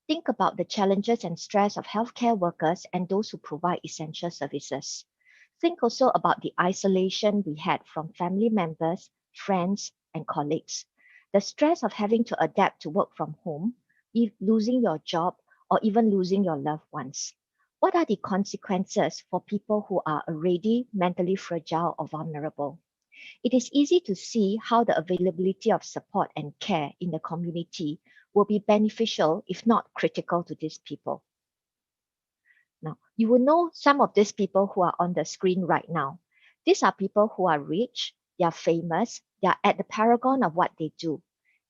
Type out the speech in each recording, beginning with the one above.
Think about the challenges and stress of healthcare workers and those who provide essential services. Think also about the isolation we had from family members, friends, and colleagues. The stress of having to adapt to work from home, losing your job, or even losing your loved ones. What are the consequences for people who are already mentally fragile or vulnerable? It is easy to see how the availability of support and care in the community will be beneficial, if not critical, to these people. Now, you will know some of these people who are on the screen right now. These are people who are rich, they are famous, they are at the paragon of what they do.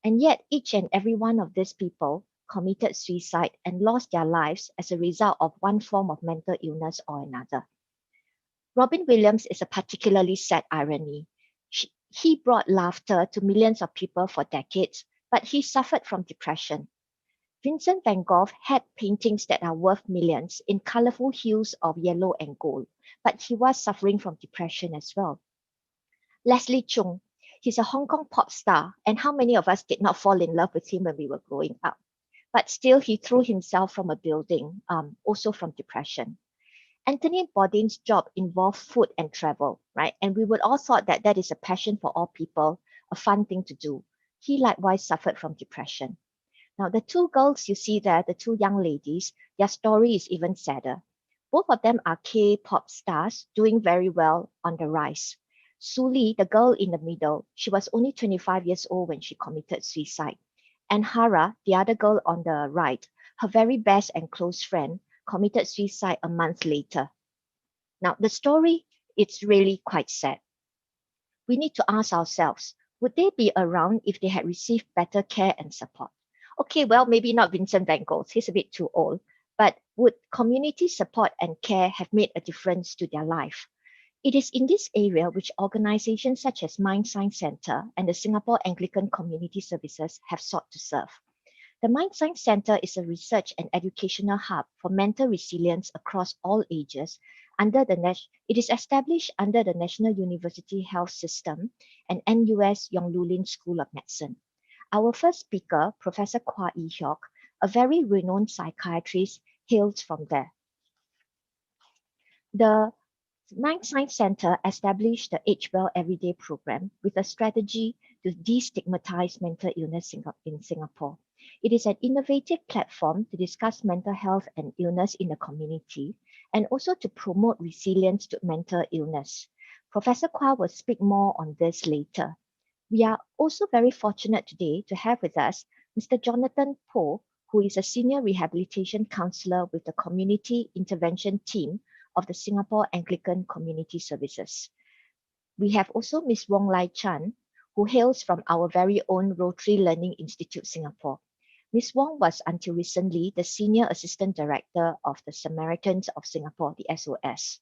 And yet, each and every one of these people committed suicide and lost their lives as a result of one form of mental illness or another. Robin Williams is a particularly sad irony. He brought laughter to millions of people for decades, but he suffered from depression. Vincent van Gogh had paintings that are worth millions in colorful hues of yellow and gold, but he was suffering from depression as well. Leslie Chung, he's a Hong Kong pop star, and how many of us did not fall in love with him when we were growing up? But still, he threw himself from a building, also from depression. Anthony Bourdain's job involved food and travel, right? And we would all thought that that is a passion for all people, a fun thing to do. He likewise suffered from depression. Now, the two girls you see there, the two young ladies, their story is even sadder. Both of them are K-pop stars doing very well on the rise. Suli, the girl in the middle, she was only 25 years old when she committed suicide. And Hara, the other girl on the right, her very best and close friend, committed suicide a month later. Now, the story, it's really quite sad. We need to ask ourselves, would they be around if they had received better care and support? Okay, well, maybe not Vincent van Gogh, he's a bit too old, but would community support and care have made a difference to their life? It is in this area which organizations such as Mind Science Centre and the Singapore Anglican Community Services have sought to serve. The Mind Science Centre is a research and educational hub for mental resilience across all ages. It is established under the National University Health System and NUS Yong Loo Lin School of Medicine. Our first speaker, Professor Kwa Ee Hyok, a very renowned psychiatrist, hails from there. The Mind Science Centre established the Age Well Everyday program with a strategy to destigmatize mental illness in Singapore. It is an innovative platform to discuss mental health and illness in the community and also to promote resilience to mental illness. Professor Kwa will speak more on this later. We are also very fortunate today to have with us Mr. Jonathan Poh, who is a senior rehabilitation counselor with the community intervention team of the Singapore Anglican Community Services. We have also Ms. Wong Lai Chan, who hails from our very own Rotary Learning Institute Singapore. Ms. Wong was until recently the Senior Assistant Director of the Samaritans of Singapore, the SOS.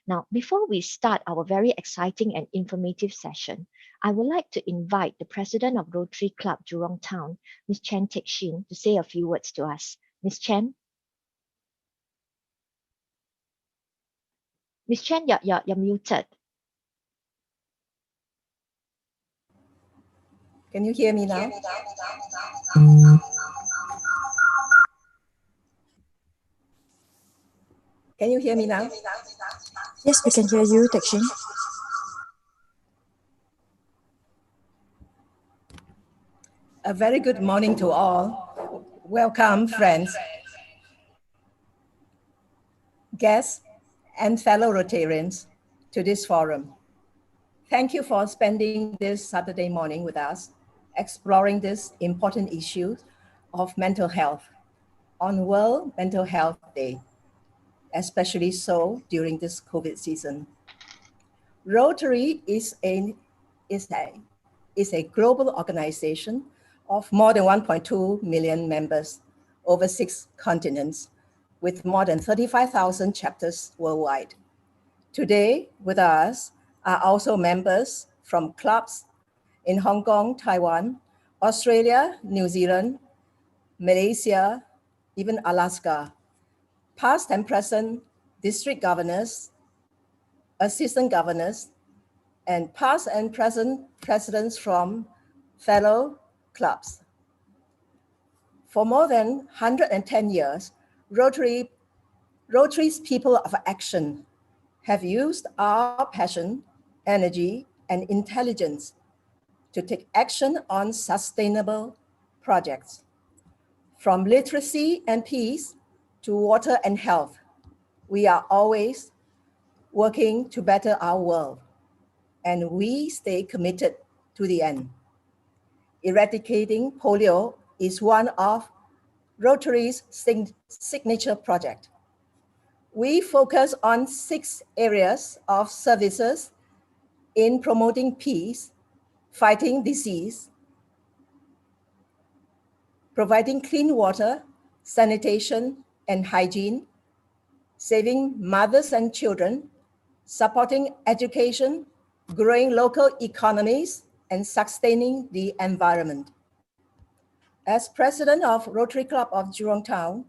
Now, before we start our very exciting and informative session, I would like to invite the President of Rotary Club Jurong Town, Ms. Chen Teck Shin, to say a few words to us. Ms. Chen? Ms. Chen, you're muted. Can you hear me now? Can you hear me now? Yes, we can hear you, Teck Shin. A very good morning to all. Welcome, friends, guests, and fellow Rotarians to this forum. Thank you for spending this Saturday morning with us, exploring this important issue of mental health on World Mental Health Day, especially so during this COVID season. Rotary is a global organization of more than 1.2 million members over 6 continents with more than 35,000 chapters worldwide. Today with us are also members from clubs in Hong Kong, Taiwan, Australia, New Zealand, Malaysia, even Alaska, past and present district governors, assistant governors, and past and present presidents from fellow clubs. For more than 110 years, Rotary's people of action have used our passion, energy, and intelligence to take action on sustainable projects. From literacy and peace to water and health, we are always working to better our world, and we stay committed to the end. Eradicating polio is one of Rotary's signature projects. We focus on 6 areas of services in promoting peace, fighting disease, providing clean water, sanitation and hygiene, saving mothers and children, supporting education, growing local economies, and sustaining the environment. As president of Rotary Club of Jurong Town,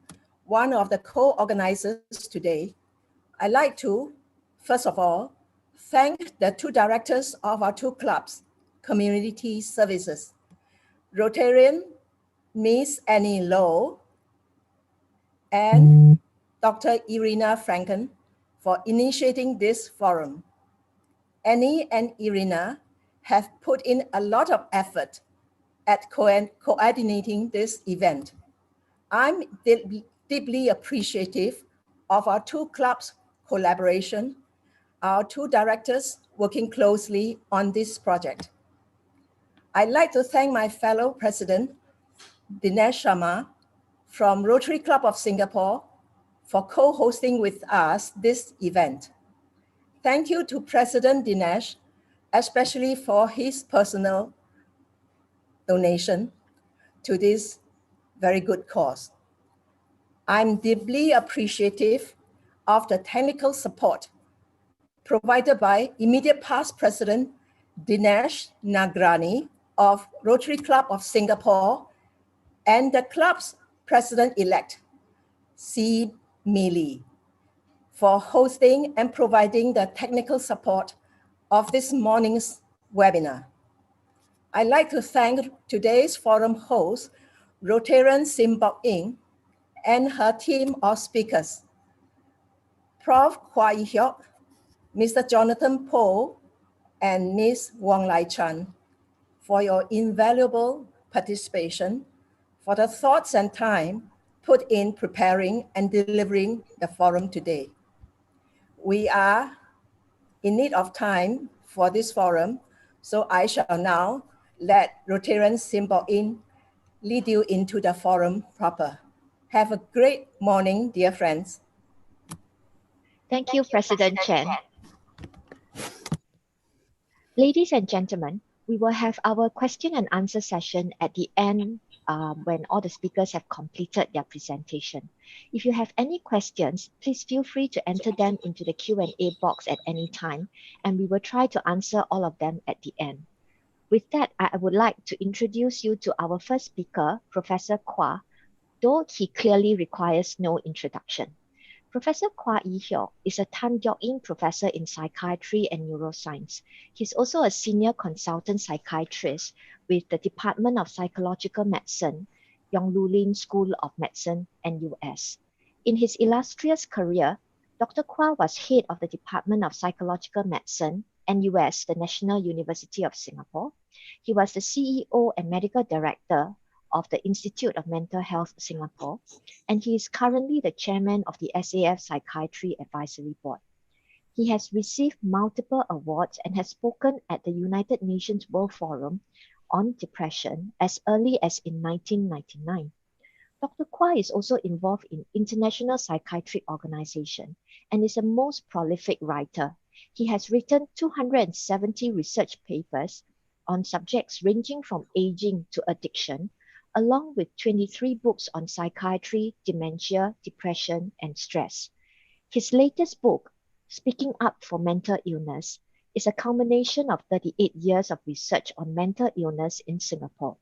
one of the co-organizers today, I'd like to, first of all, thank the 2 directors of our 2 clubs, Community Services, Rotarian Miss Annie Lowe and Dr. Irina Franken for initiating this forum. Annie and Irina have put in a lot of effort at coordinating this event. I'm deeply appreciative of our 2 clubs' collaboration, our 2 directors working closely on this project. I'd like to thank my fellow president, Dinesh Sharma from Rotary Club of Singapore for co-hosting with us this event. Thank you to President Dinesh, especially for his personal donation to this very good cause. I'm deeply appreciative of the technical support provided by immediate past President Dinesh Nagrani of Rotary Club of Singapore and the club's president-elect, C. Mealy, for hosting and providing the technical support of this morning's webinar. I'd like to thank today's forum host, Rotarian Sim Bok Ing, and her team of speakers, Prof. Kwa Ee Hyok, Mr. Jonathan Poh, and Ms. Wong Lai Chan, for your invaluable participation, for the thoughts and time put in preparing and delivering the forum today. We are in need of time for this forum, so I shall now let Rotarian Sim Bok Ing lead you into the forum proper. Have a great morning, dear friends. Thank you, President Chen. Ladies and gentlemen, we will have our question and answer session at the end when all the speakers have completed their presentation. If you have any questions, please feel free to enter them into the Q&A box at any time, and we will try to answer all of them at the end. With that, I would like to introduce you to our first speaker, Professor Kwa, though he clearly requires no introduction. Professor Kwa Ee Hyok is a Tan Deok Ing Professor in Psychiatry and Neuroscience. He's also a Senior Consultant Psychiatrist with the Department of Psychological Medicine, Yonglulin School of Medicine, NUS. In his illustrious career, Dr. Kwa was head of the Department of Psychological Medicine, NUS, the National University of Singapore. He was the CEO and Medical Director of the Institute of Mental Health Singapore, and he is currently the chairman of the SAF Psychiatry Advisory Board. He has received multiple awards and has spoken at the United Nations World Forum on Depression as early as in 1999. Dr. Kwa is also involved in International Psychiatric Organization and is a most prolific writer. He has written 270 research papers on subjects ranging from aging to addiction, along with 23 books on psychiatry, dementia, depression, and stress. His latest book, Speaking Up for Mental Illness, is a culmination of 38 years of research on mental illness in Singapore.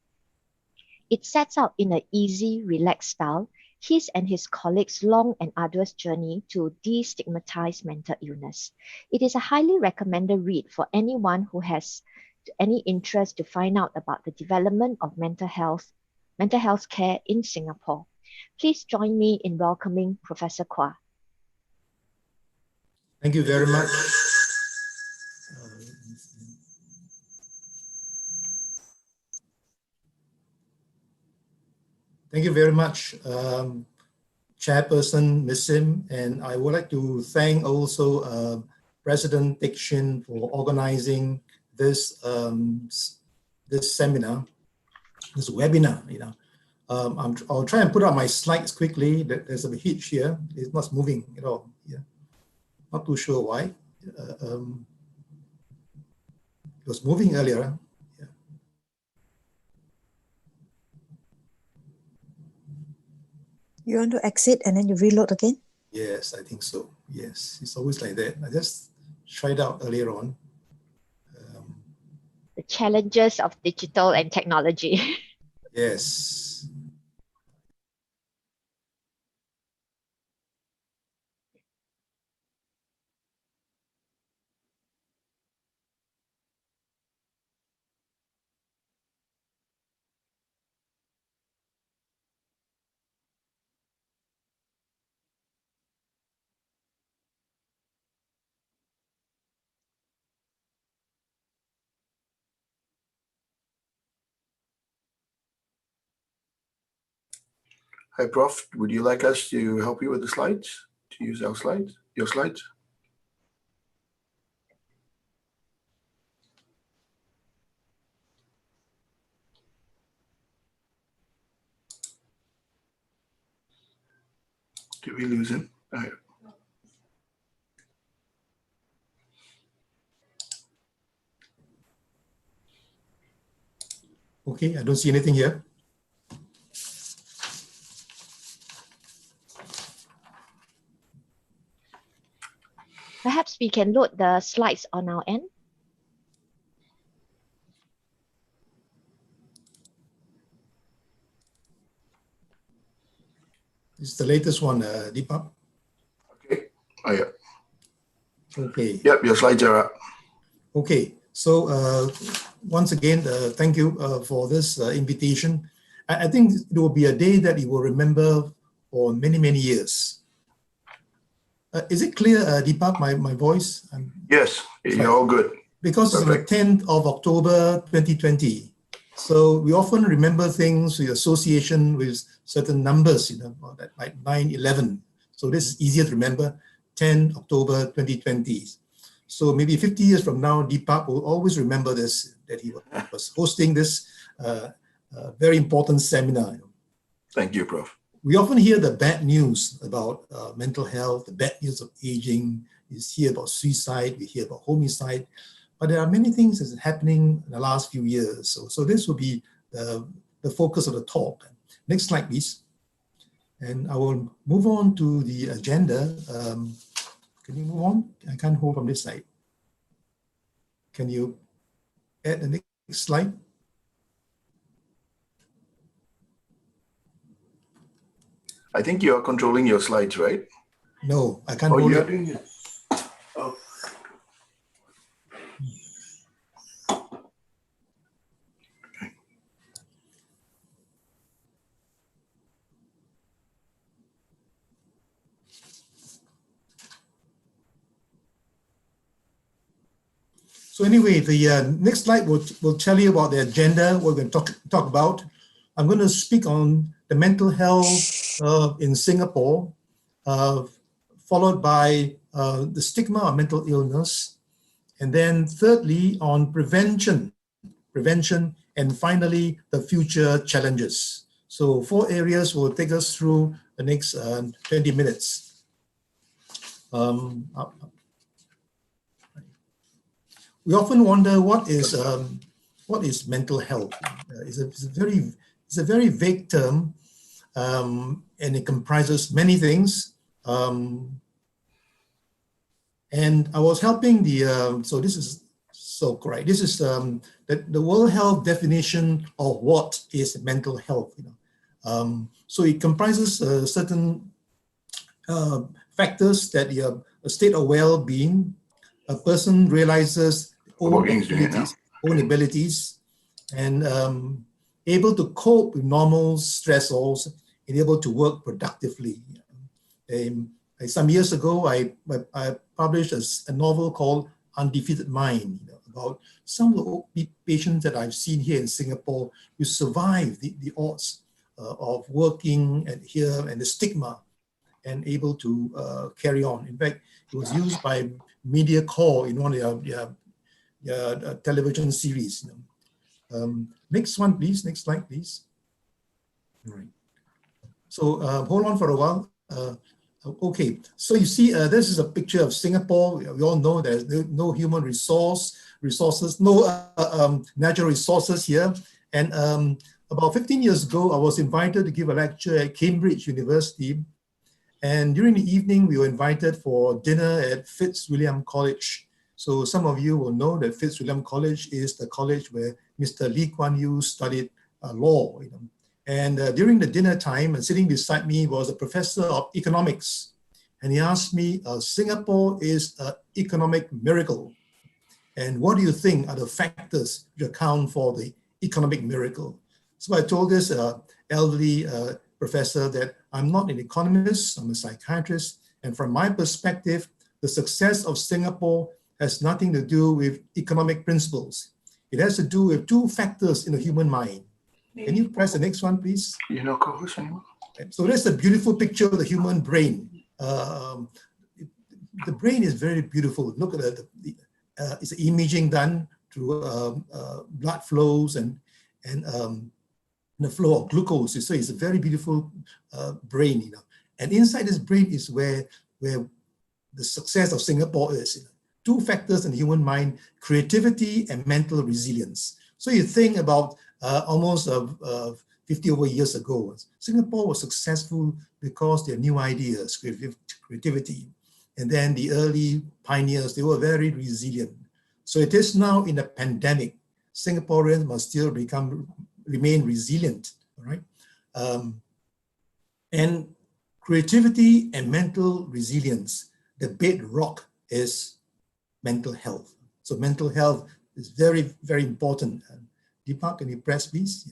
It sets out in an easy, relaxed style his and his colleagues' long and arduous journey to destigmatize mental illness. It is a highly recommended read for anyone who has any interest to find out about the development of mental health, mental health care in Singapore. Please join me in welcoming Professor Kua. Thank you very much. Thank you very much, Chairperson Ms. Sim, and I would like to thank also President Teck Chin for organizing this this seminar, this webinar. I'll try and put up my slides quickly. There's a hitch here; it's not moving at all. Yeah, not too sure why. It was moving earlier. You want to exit and then you reload again? Yes, I think so. Yes, it's always like that. I just tried out earlier on. The challenges of digital and technology. Yes. Hi, Prof. Would you like us to help you with the slides? To use our slides, your slides? Did we lose him? Okay, I don't see anything here. Perhaps we can load the slides on our end. This is the latest one, Deepak. Okay. Oh, yeah. Okay. Yep, your slides are up. Okay. So once again, thank you for this invitation. I think it will be a day that you will remember for many, many years. Is it clear, Deepak, my voice? Yes, you're all good. Because it's on the 10th of October 2020. So we often remember things with association with certain numbers, like 9/11. So this is easier to remember, 10 October 2020. So maybe 50 years from now, Deepak will always remember this, that he was hosting this very important seminar. Thank you, Prof. We often hear the bad news about mental health, the bad news of aging. We hear about suicide, we hear about homicide, but there are many things that's happening in the last few years. So this will be the focus of the talk. Next slide, please. And I will move on to the agenda. Can you move on? I can't hold from this side. Can you add the next slide? I think you are controlling your slides, right? No, I can't Oh, hold you're it. doing it. Oh. Okay. So anyway, the next slide will tell you about the agenda, what we're going to talk about. I'm going to speak on the mental health in Singapore, followed by the stigma of mental illness, and then thirdly on prevention, and finally the future challenges. So 4 areas will take us through the next 20 minutes. We often wonder what is mental health. It's a very vague term, and it comprises many things. And I was helping the this is the World Health definition of what is mental health. So it comprises certain factors that a state of well-being, a person realizes own abilities, and able to cope with normal stressors, and able to work productively. Some years ago, I published a novel called Undefeated Mind, about some of the patients that I've seen here in Singapore who survive the odds of working and here and the stigma and able to carry on. In fact, it was used by MediaCorp in one of their television series. Next one, please. Next slide, please. All right. So hold on for a while. Okay, so you see, this is a picture of Singapore. We all know there's no human resources, no natural resources here. And about 15 years ago, I was invited to give a lecture at Cambridge University. And during the evening, we were invited for dinner at Fitzwilliam College. So some of you will know that Fitzwilliam College is the college where Mr. Lee Kuan Yew studied law. And during the dinner time, and sitting beside me was a professor of economics. And he asked me, Singapore is an economic miracle. And what do you think are the factors which account for the economic miracle? So I told this elderly professor that I'm not an economist, I'm a psychiatrist. And from my perspective, the success of Singapore has nothing to do with economic principles. It has to do with two factors in the human mind. Can you press the next one, please? You're not co-host anymore. So that's a beautiful picture of the human brain. The brain is very beautiful. Look at it's imaging done through blood flows and the flow of glucose. So it's a very beautiful brain, And inside this brain is where the success of Singapore is. Two factors in the human mind: creativity and mental resilience. So you think about almost 50 over years ago, Singapore was successful because their new ideas, creativity. And then the early pioneers, they were very resilient. So it is now in the pandemic, Singaporeans must still remain resilient, all right? And creativity and mental resilience, the bedrock is mental health. So mental health is very, very important. Deepak, can you press, please?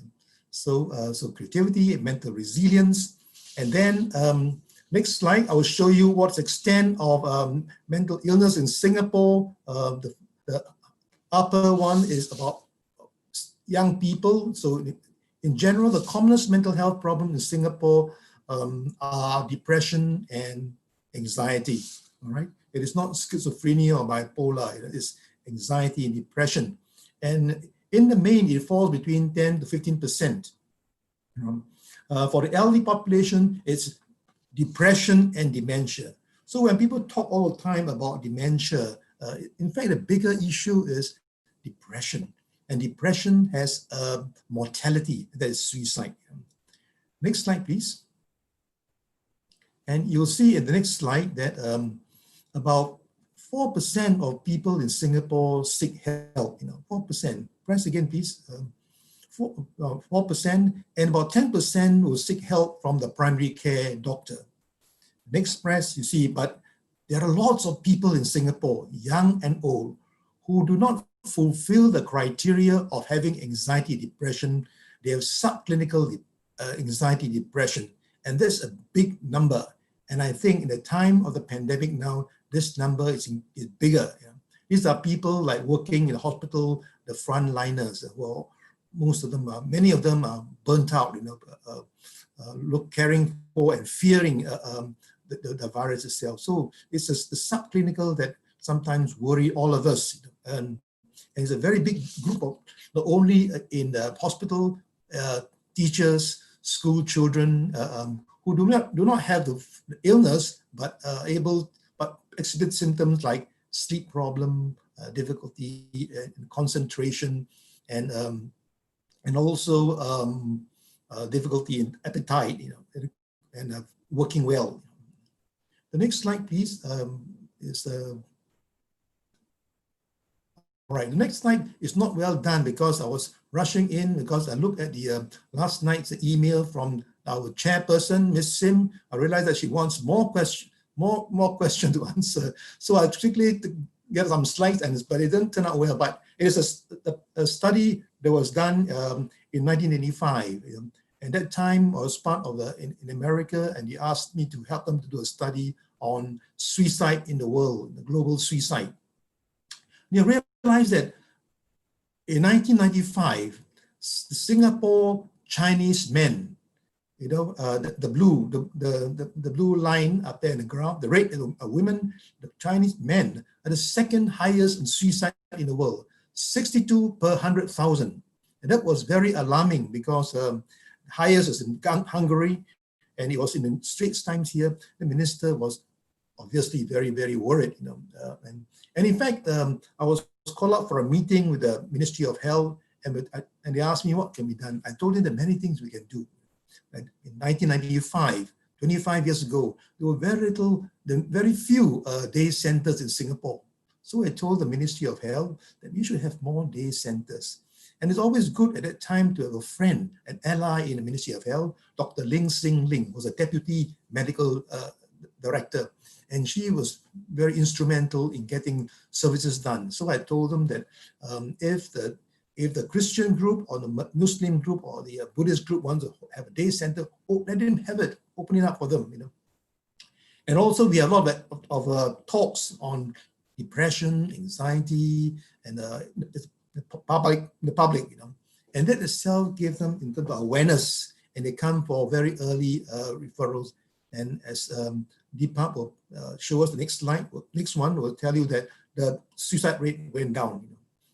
So creativity and mental resilience. And then next slide, I will show you what's the extent of mental illness in Singapore. The upper one is about young people. So in general, the commonest mental health problem in Singapore are depression and anxiety, all right? It is not schizophrenia or bipolar, it is anxiety and depression. And in the main, it falls between 10 to 15%. For the elderly population, it's depression and dementia. So when people talk all the time about dementia, in fact, the bigger issue is depression. And depression has mortality, that is suicide. Next slide, please. And you'll see in the next slide that about 4% of people in Singapore seek help, 4%. Press again, please. 4%, and about 10% will seek help from the primary care doctor. Next press, you see, but there are lots of people in Singapore, young and old, who do not fulfill the criteria of having anxiety, depression. They have subclinical anxiety, depression, and that's a big number. And I think in the time of the pandemic now, this number is bigger. These are people like working in the hospital, the frontliners. Well, many of them are burnt out, caring for and fearing the virus itself. So it's just the subclinical that sometimes worry all of us. And it's a very big group of, not only in the hospital, teachers, school children who do not have the illness, but exhibit symptoms like sleep problem, difficulty in concentration, and also difficulty in appetite, and working well. The next slide, please, is all right. The next slide is not well done because I was rushing in because I looked at the last night's email from our chairperson, Ms. Sim. I realized that she wants more questions to answer. So I quickly get some slides, but it didn't turn out well. But it is a study that was done in 1985. At that time, I was part of in America, and they asked me to help them to do a study on suicide in the world, the global suicide. They realized that in 1995, the Singapore Chinese men, the blue line up there in the graph, the rate of women, the Chinese men are the second highest in suicide in the world, 62 per 100,000. And that was very alarming because highest is in Hungary, and it was in the Straits Times here. The minister was obviously very, very worried. And in fact, I was called up for a meeting with the Ministry of Health, and they asked me what can be done. I told them there are many things we can do. And in 1995, 25 years ago, there were very few day centers in Singapore. So I told the Ministry of Health that we should have more day centers. And it's always good at that time to have a friend, an ally in the Ministry of Health. Dr. Ling Sing Ling was a deputy medical director, and she was very instrumental in getting services done. So I told them that if the Christian group or the Muslim group or the Buddhist group wants to have a day center, let them have it, open it up for them. And also we have a lot of talks on depression, anxiety, and the public, and that itself gives them in terms of awareness, and they come for very early referrals. And as Deepak will show us the next slide, next one will tell you that the suicide rate went down.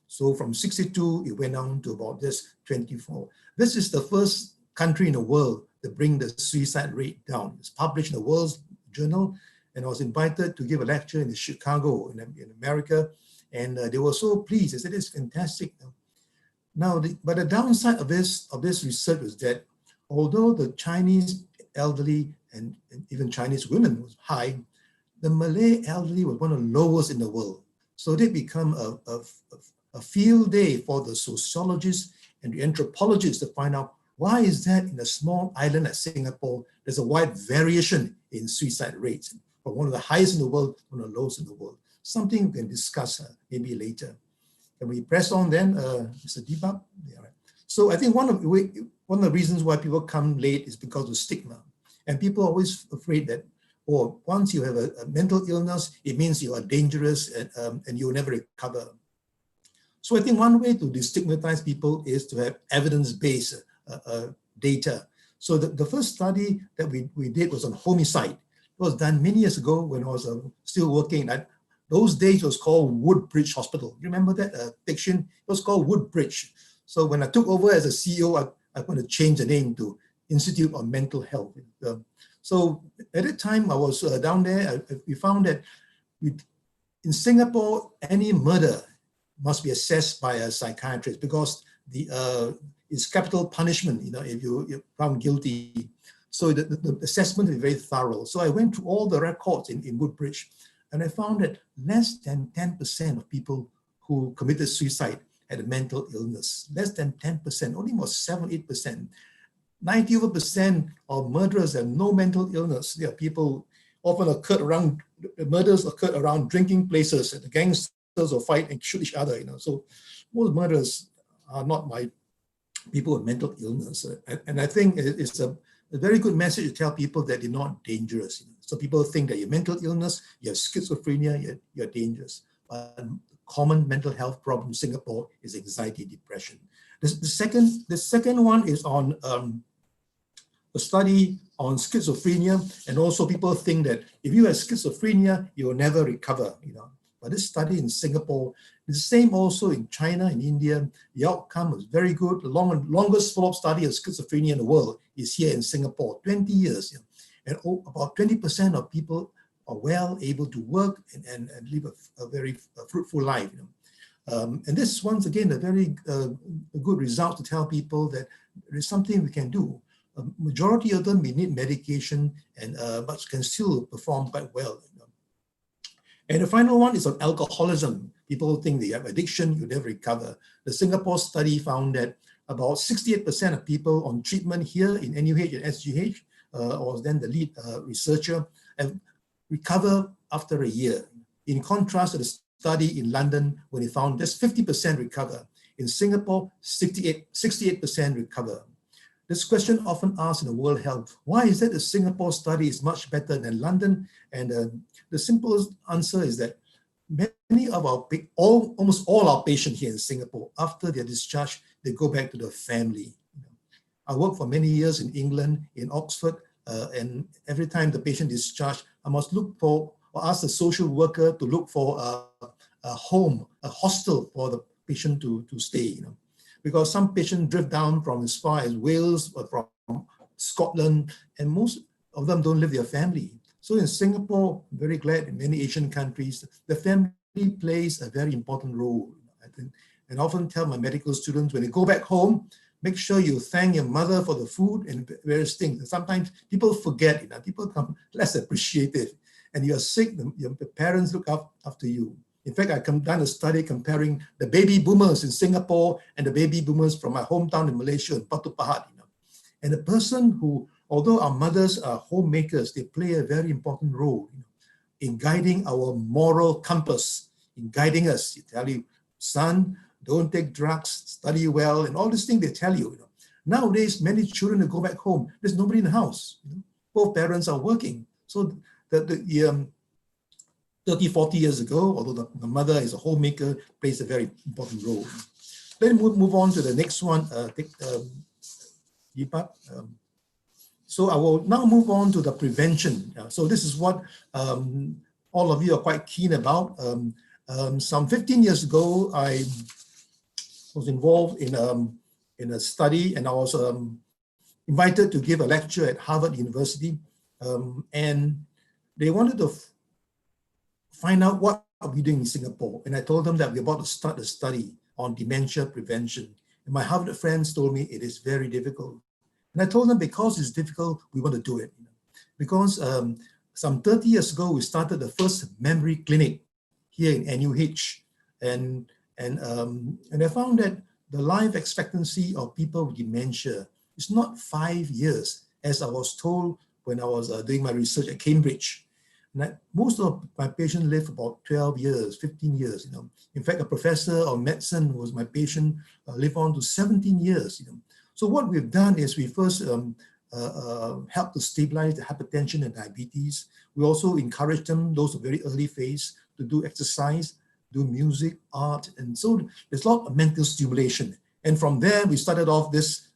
So from 62, it went down to about just 24. This is the first country in the world to bring the suicide rate down. It's published in the World's Journal, and I was invited to give a lecture in Chicago in America. And they were so pleased. They said, it's fantastic. Now, but the downside of this research was that although the Chinese elderly and even Chinese women was high, the Malay elderly was one of the lowest in the world. So they become a field day for the sociologists and the anthropologists to find out why is that in a small island like Singapore, there's a wide variation in suicide rates, from one of the highest in the world to one of the lowest in the world. Something we can discuss maybe later. Can we press on then, Mr. Deepak? Yeah, right. So I think one of the reasons why people come late is because of stigma. And people are always afraid that, once you have a mental illness, it means you are dangerous and you will never recover. So I think one way to destigmatize people is to have evidence-based data. So the first study that we did was on homicide. It was done many years ago when I was still working at, those days it was called Woodbridge Hospital. Remember that fiction? It was called Woodbridge. So when I took over as a CEO, I want to change the name to Institute of Mental Health. So at that time I was down there, we found that in Singapore, any murder must be assessed by a psychiatrist because it's capital punishment, if you're found guilty. So the assessment is very thorough. So I went through all the records in Woodbridge, and I found that less than 10% of people who committed suicide had a mental illness. Less than 10%, only about 7-8%. 90% of murderers have no mental illness. There are people often murders occurred around drinking places, and the gangsters will fight and shoot each other. So most murders are not by people with mental illness. And I think it's a very good message to tell people that they're not dangerous. So people think that your mental illness, you have schizophrenia, you're dangerous. But common mental health problem in Singapore is anxiety, depression. The second one is on a study on schizophrenia, and also people think that if you have schizophrenia, you will never recover. But this study in Singapore, the same also in China and India, the outcome was very good. The longest follow-up study of schizophrenia in the world is here in Singapore, 20 years. And about 20% of people are well able to work and live a very fruitful life. And this, once again, a very good result to tell people that there is something we can do. A majority of them may need medication, but can still perform quite well. And the final one is on alcoholism. People think they have addiction, you never recover. The Singapore study found that about 68% of people on treatment here in NUH and SGH, or then the lead researcher, have recovered after a year. In contrast to the study in London, when they found just 50% recover. In Singapore, 68% recover. This question often asked in the World Health, why is it the Singapore study is much better than London? And the simplest answer is that many of almost all our patients here in Singapore, after their discharge, they go back to their family. I worked for many years in England, in Oxford, and every time the patient discharged, I must look for, or ask the social worker to look for a home, a hostel for the patient to stay, because some patients drift down from as far as Wales or from Scotland, and most of them don't live with their family. So in Singapore, I'm very glad in many Asian countries, the family plays a very important role. I think, and I often tell my medical students, when they go back home, make sure you thank your mother for the food and various things. And sometimes people forget, people become less appreciative. And you're sick, your parents look after you. In fact, I done a study comparing the baby boomers in Singapore and the baby boomers from my hometown in Malaysia, in Batu Pahat. And the person who, although our mothers are homemakers, they play a very important role in guiding our moral compass, in guiding us. They tell you, son, don't take drugs, study well, and all these things they tell you. Nowadays, many children who go back home, there's nobody in the house. Both parents are working. So the 30, 40 years ago, although the mother is a homemaker, plays a very important role. Then we'll move on to the next one, Deepak. So I will now move on to the prevention. So this is what all of you are quite keen about. Some 15 years ago, I was involved in a study, and I was invited to give a lecture at Harvard University, and they wanted to find out what are we doing in Singapore. And I told them that we're about to start a study on dementia prevention. And my Harvard friends told me it is very difficult. And I told them because it's difficult, we want to do it. Because some 30 years ago, we started the first memory clinic here in NUH. And I found that the life expectancy of people with dementia is not 5 years, as I was told when I was doing my research at Cambridge. And most of my patients live about 12 years, 15 years. In fact, a professor of medicine who was my patient lived on to 17 years. So what we've done is we first help to stabilize the hypertension and diabetes. We also encourage them, those very early phase, to do exercise, do music, art, and so there's a lot of mental stimulation. And from there, we started off this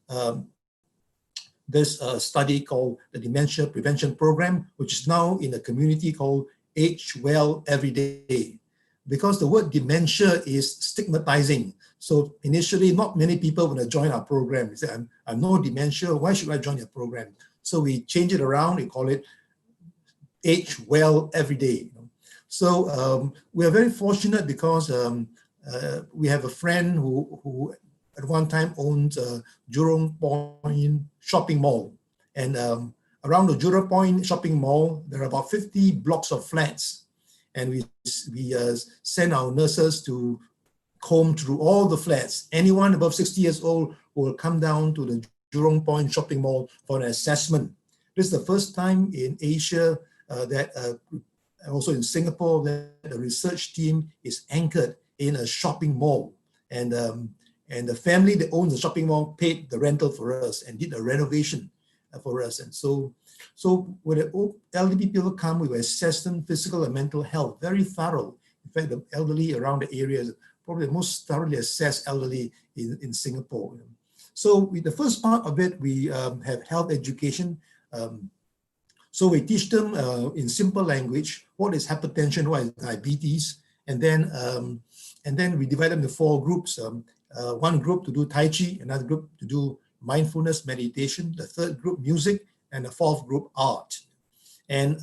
study called the Dementia Prevention Program, which is now in a community called Age Well Every Day. Because the word dementia is stigmatizing. So initially, not many people want to join our program. They say, I'm no dementia, why should I join your program? So we change it around, we call it Age Well Every Day. So we are very fortunate because we have a friend who at one time owned Jurong Point Shopping Mall. And around the Jurong Point Shopping Mall, there are about 50 blocks of flats. And we send our nurses to comb through all the flats. Anyone above 60 years old will come down to the Jurong Point Shopping Mall for an assessment. This is the first time in Asia also in Singapore, that the research team is anchored in a shopping mall. And the family that owns the shopping mall paid the rental for us and did a renovation for us. And so when the elderly people come, we will assess them physical and mental health, very thorough. In fact, the elderly around the area is probably the most thoroughly assessed elderly in Singapore. So with the first part of it, we have health education. So we teach them in simple language, what is hypertension, what is diabetes, and then we divide them into 4 groups. One group to do Tai Chi, another group to do mindfulness meditation, the third group music, and the fourth group art. And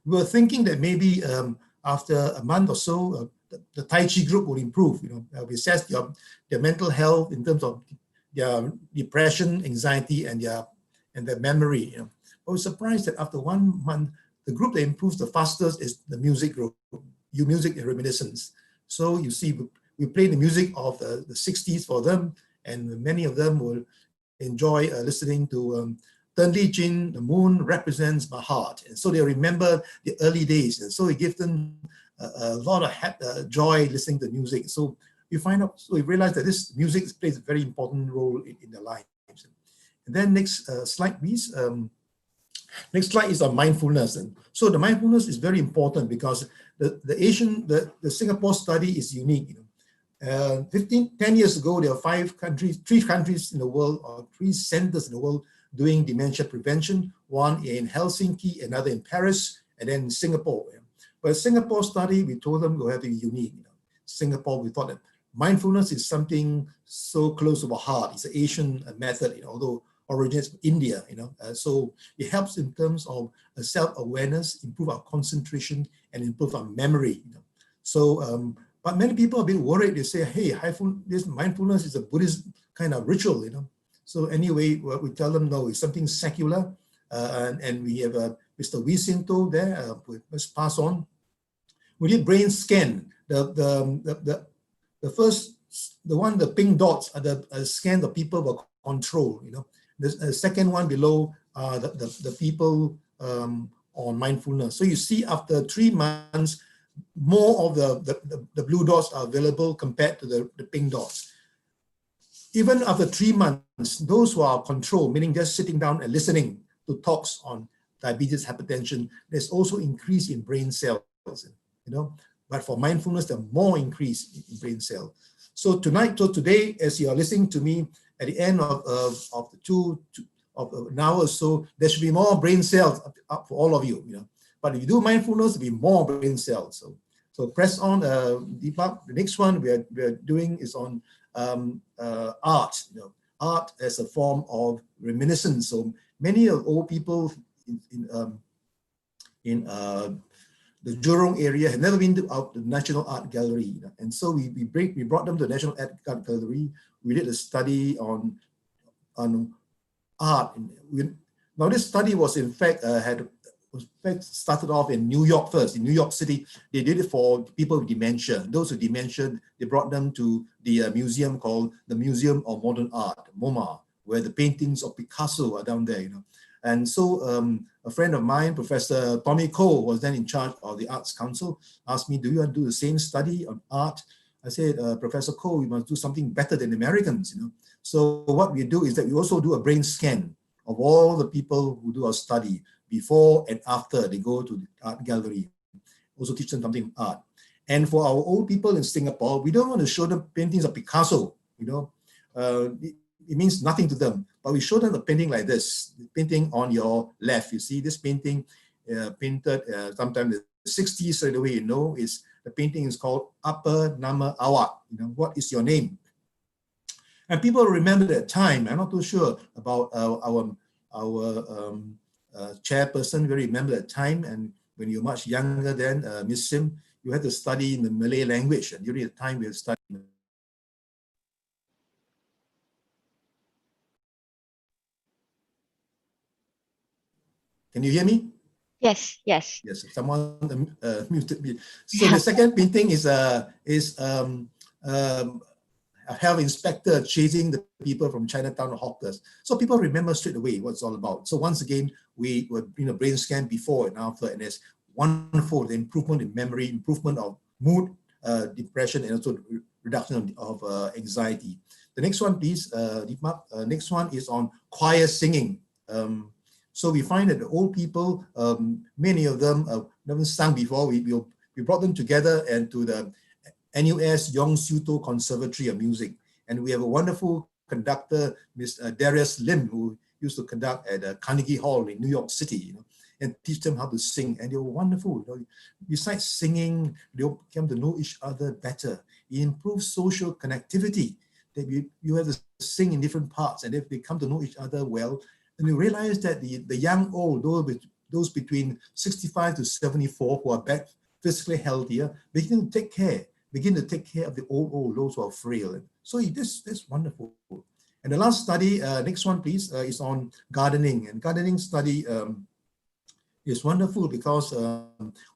we were thinking that maybe after a month or so, the Tai Chi group will improve. We assess their mental health in terms of their depression, anxiety, and their memory. I was surprised that after 1 month, the group that improves the fastest is the music group, music and reminiscence. So you see, we play the music of the 60s for them, and many of them will enjoy listening to Tan Lee Jin, The Moon Represents My Heart. And so they remember the early days. And so it gives them a lot of joy listening to music. So we find out, so we realize that this music plays a very important role in their lives. And then next slide, please. Next slide is on mindfulness. And so the mindfulness is very important because the Singapore study is unique. 10 years ago, there were 3 countries in the world, or 3 centers in the world doing dementia prevention, one in Helsinki, another in Paris, and then Singapore. But Singapore study, we told them we have to be unique. Singapore, we thought that mindfulness is something so close to our heart. It's an Asian method, although originates from India, so it helps in terms of self-awareness, improve our concentration, and improve our memory. So, but many people are a bit worried. They say, hey, this mindfulness is a Buddhist kind of ritual, So anyway, we tell them, no, it's something secular. And we have Mr. Wee Sinto there, let's pass on. We did brain scan. The pink dots are the scan of people were control, The second one below are the people on mindfulness. So you see after 3 months, more of the blue dots are available compared to the pink dots. Even after 3 months, those who are controlled, meaning just sitting down and listening to talks on diabetes, hypertension, there's also increase in brain cells, But for mindfulness, there's more increase in brain cells. So today, as you are listening to me, at the end of an hour or so, there should be more brain cells up for all of you, But if you do mindfulness, there'll be more brain cells. So press on, Deepak. The next one we are doing is on art. Art as a form of reminiscence. So many of old people in the Jurong area have never been to the National Art Gallery, and so we brought them to the National Art Gallery. We did a study on art. Now this study was in fact started off in New York first. In New York City, they did it for people with dementia. Those with dementia, they brought them to the museum called the Museum of Modern Art, MoMA, where the paintings of Picasso are down there, And so a friend of mine, Professor Tommy Koh, was then in charge of the Arts Council, asked me, do you want to do the same study on art? I said, Professor Koh, we must do something better than Americans, So what we do is that we also do a brain scan of all the people who do our study before and after they go to the art gallery. Also teach them something art. And for our old people in Singapore, we don't want to show them paintings of Picasso, it means nothing to them. But we show them a painting like this, the painting on your left. You see this painting painted sometime in the 60s, straight away, is the painting is called Apa Nama Awak, what is your name? And people remember that time. I'm not too sure about our chairperson will remember that time. And when you're much younger than Miss Sim, you had to study in the Malay language. And during the time we had studied. Can you hear me? Yes, yes. Yes, someone muted me. So the second painting is a health inspector chasing the people from Chinatown hawkers. So people remember straight away what it's all about. So once again, we were brain scan before and after, and it's wonderful, the improvement in memory, improvement of mood, depression, and also reduction of anxiety. The next one, please, Deepak. Next one is on choir singing. So we find that the old people, many of them never sung before. We brought them together and to the NUS Yong Siu To Conservatory of Music. And we have a wonderful conductor, Ms. Darius Lim, who used to conduct at Carnegie Hall in New York City, and teach them how to sing. And they were wonderful. Besides singing, they came to know each other better. It improves social connectivity. That you have to sing in different parts, and if they come to know each other well, and you realize that the young old, those between 65 to 74 who are back physically healthier, begin to take care of the old, those who are frail. So that's wonderful. And the last study, next one please, is on gardening. And gardening study is wonderful because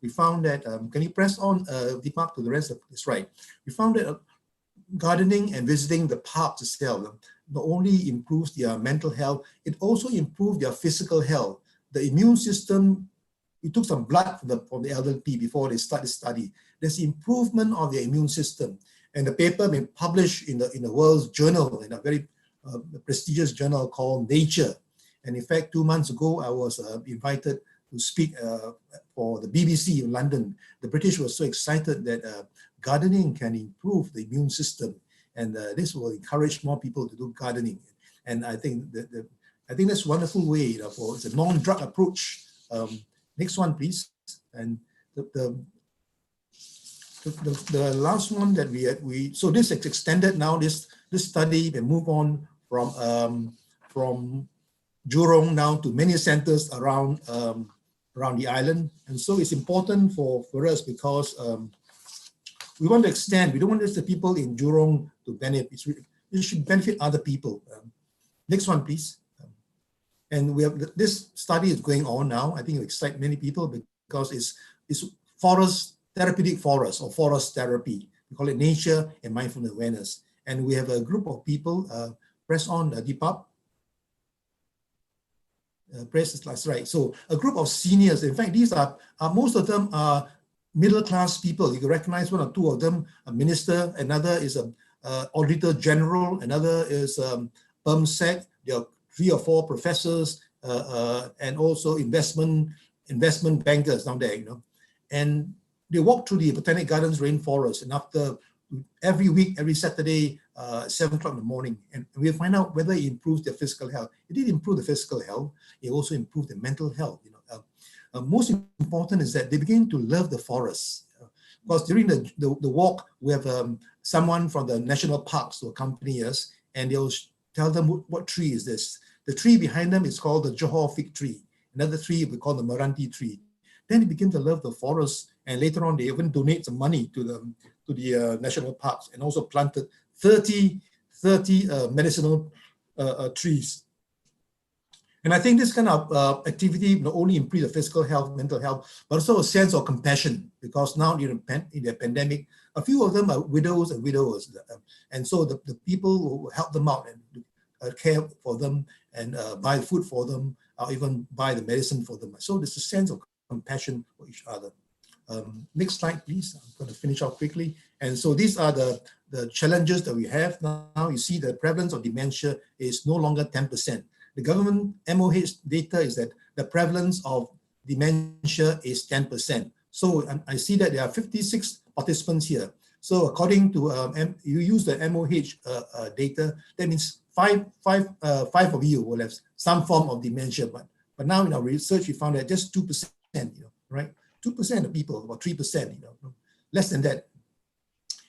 we found that, can you press on Deepak to the rest of this, right? We found that gardening and visiting the parks itself not only improves their mental health, it also improves their physical health. The immune system, we took some blood from the elderly before they started study. There's improvement of their immune system. And the paper been published in the world's journal, in a very prestigious journal called Nature. And in fact, 2 months ago, I was invited to speak for the BBC in London. The British were so excited that gardening can improve the immune system, and this will encourage more people to do gardening. And I think that's a wonderful way, for it's a non-drug approach. Next one, please. And the last one that we so this is extended now. This study will move on from Jurong now to many centers around the island, and so it's important for us because we want to extend. We don't want just the people in Jurong to benefit. It should benefit other people. Next one, please. And we have this study is going on now. I think it excites many people because it's forest therapeutic forest or forest therapy. We call it nature and mindfulness awareness. And we have a group of people. Press on, Deepak. Press that's right. So a group of seniors. In fact, these are most of them are middle-class people. You can recognize one or two of them. A minister, another is a auditor general, another is PERMSEC. There are 3 or 4 professors and also investment bankers down there, and they walk through the Botanic Gardens rainforest, and after every week, every Saturday, 7 o'clock in the morning, and we'll find out whether it improves their physical health. It did improve the physical health. It also improved their mental health. Most important is that they begin to love the forest. Because during the walk, we have someone from the national parks to accompany us, and they'll tell them what tree is this. The tree behind them is called the Johor fig tree. Another tree we call the Meranti tree. Then they begin to love the forest, and later on they even donate some money to the national parks, and also planted 30 medicinal trees. And I think this kind of activity not only improves the physical health, mental health, but also a sense of compassion, because now in the pandemic, a few of them are widows and widowers. And so the people who help them out and care for them and buy food for them, or even buy the medicine for them. So there's a sense of compassion for each other. Next slide, please. I'm going to finish off quickly. And so these are the challenges that we have now. You see the prevalence of dementia is no longer 10%. The government MOH data is that the prevalence of dementia is 10%. So I see that there are 56 participants here. So according to, you use the MOH data, that means five of you will have some form of dementia. But now in our research, we found that just 2%, right? 2% of people, about 3%, less than that.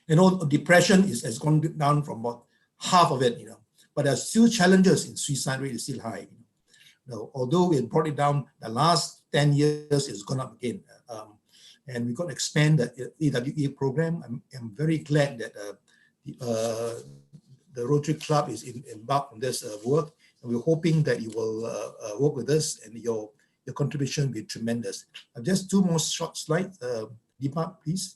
And all depression has gone down from about half of it, but there are still challenges in suicide rate is still high. Although we brought it down, the last 10 years it's gone up again. And we've got to expand the AWE program. I'm very glad that the Rotary Club is embarked on this work. And we're hoping that you will work with us, and your contribution will be tremendous. Just 2 more short slides. Deepak, please.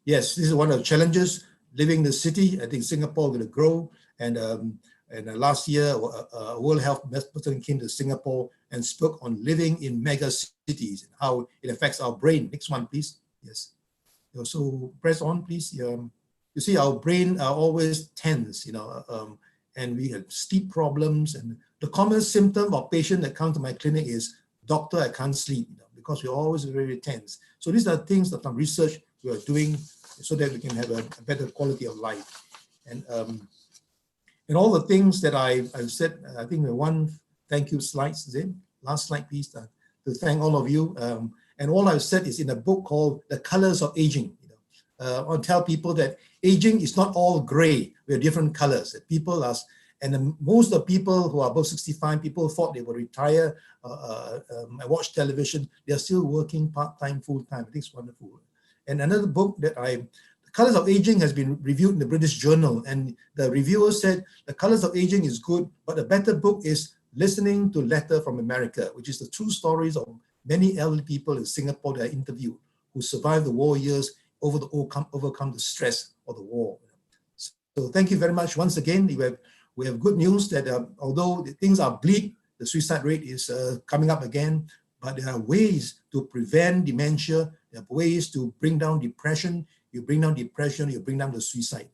Yes, this is one of the challenges. Living in the city, I think Singapore is going to grow. And last year, World Health person came to Singapore and spoke on living in mega cities and how it affects our brain. Next one, please. Yes. So press on, please. You see, our brain are always tense, and we have sleep problems. And the common symptom of patient that come to my clinic is, doctor, I can't sleep, because we're always very tense. So these are things that from research we are doing so that we can have a better quality of life. And all the things that I've said, I think the one thank you slides, Zin. Last slide, please, to thank all of you. And all I've said is in a book called The Colors of Aging. I want to tell people that aging is not all gray. We have different colors. People are, and most of the people who are above 65, people thought they would retire, watch television. They're still working part-time, full-time. I think it's wonderful. And another book that The Colors of Aging has been reviewed in the British Journal, and the reviewer said The Colors of Aging is good, but a better book is Listening to Letter from America, which is the true stories of many elderly people in Singapore that I interviewed who survived the war years, overcome the stress of the war. So thank you very much once again. We have good news that although things are bleak, the suicide rate is coming up again, but there are ways to prevent dementia. There are ways to bring down depression you bring down depression, you bring down the suicide.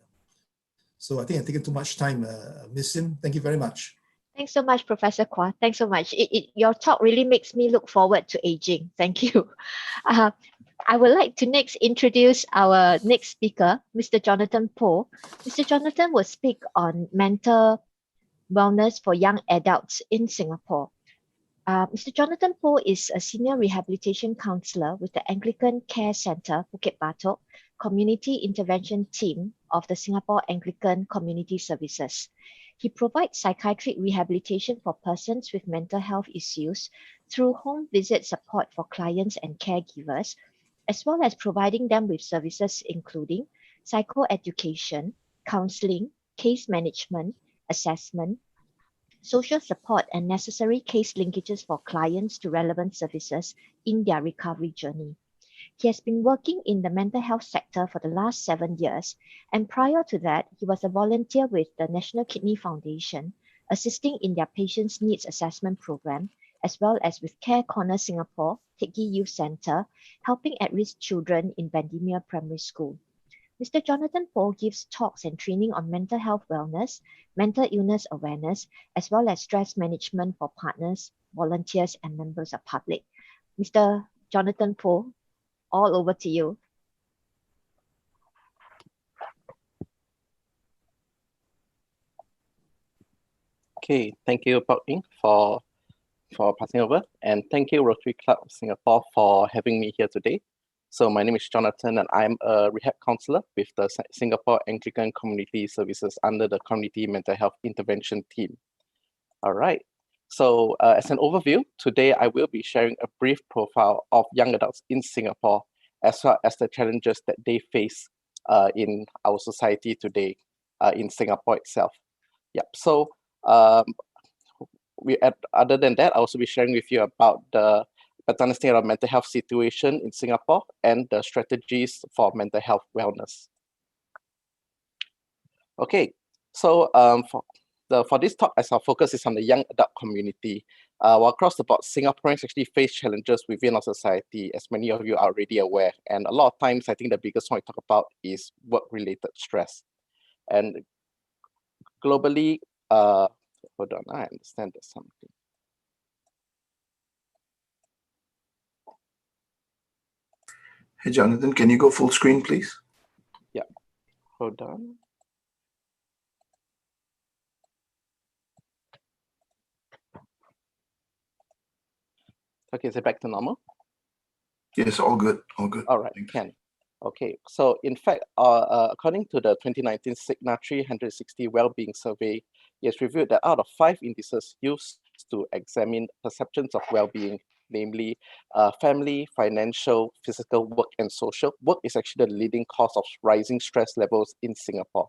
So I think I've taken too much time, Ms. Sim. Thank you very much. Thanks so much, Professor Kwa. Thanks so much. Your talk really makes me look forward to aging. Thank you. I would like to next introduce our next speaker, Mr. Jonathan Poh. Mr. Jonathan will speak on mental wellness for young adults in Singapore. Mr. Jonathan Poh is a senior rehabilitation counselor with the Anglican Care Centre, Bukit Batok, Community Intervention Team of the Singapore Anglican Community Services. He provides psychiatric rehabilitation for persons with mental health issues through home visit support for clients and caregivers, as well as providing them with services including psychoeducation, counseling, case management, assessment, social support, and necessary case linkages for clients to relevant services in their recovery journey. He has been working in the mental health sector for the last 7 years, and prior to that, he was a volunteer with the National Kidney Foundation, assisting in their Patients' Needs Assessment Program, as well as with Care Corner Singapore, Teck Ghee Youth Centre, helping at-risk children in Bendemeer Primary School. Mr. Jonathan Poh gives talks and training on mental health wellness, mental illness awareness, as well as stress management for partners, volunteers, and members of public. Mr. Jonathan Poh, all over to you. Okay, thank you, Pak Ying, for passing over, and thank you, Rotary Club of Singapore, for having me here today. So my name is Jonathan, and I'm a rehab counselor with the Singapore Anglican Community Services under the Community Mental Health Intervention Team. All right. So as an overview, today I will be sharing a brief profile of young adults in Singapore, as well as the challenges that they face in our society today in Singapore itself. Yep. So other than that, I'll also be sharing with you about the better understanding of mental health situation in Singapore and the strategies for mental health wellness. Okay, so for this talk, as our focus is on the young adult community, while across the board, Singaporeans actually face challenges within our society, as many of you are already aware. And a lot of times, I think the biggest one I talk about is work-related stress. And globally, hold on, I understand there's something. Hey, Jonathan, can you go full screen, please? Yeah, hold on. Okay, is it back to normal? Yes, all good, all good. All right, can. Okay, so in fact, according to the 2019 Cigna 360 Wellbeing Survey, it has revealed that out of 5 indices used to examine perceptions of well-being, namely family, financial, physical, work, and social, work is actually the leading cause of rising stress levels in Singapore.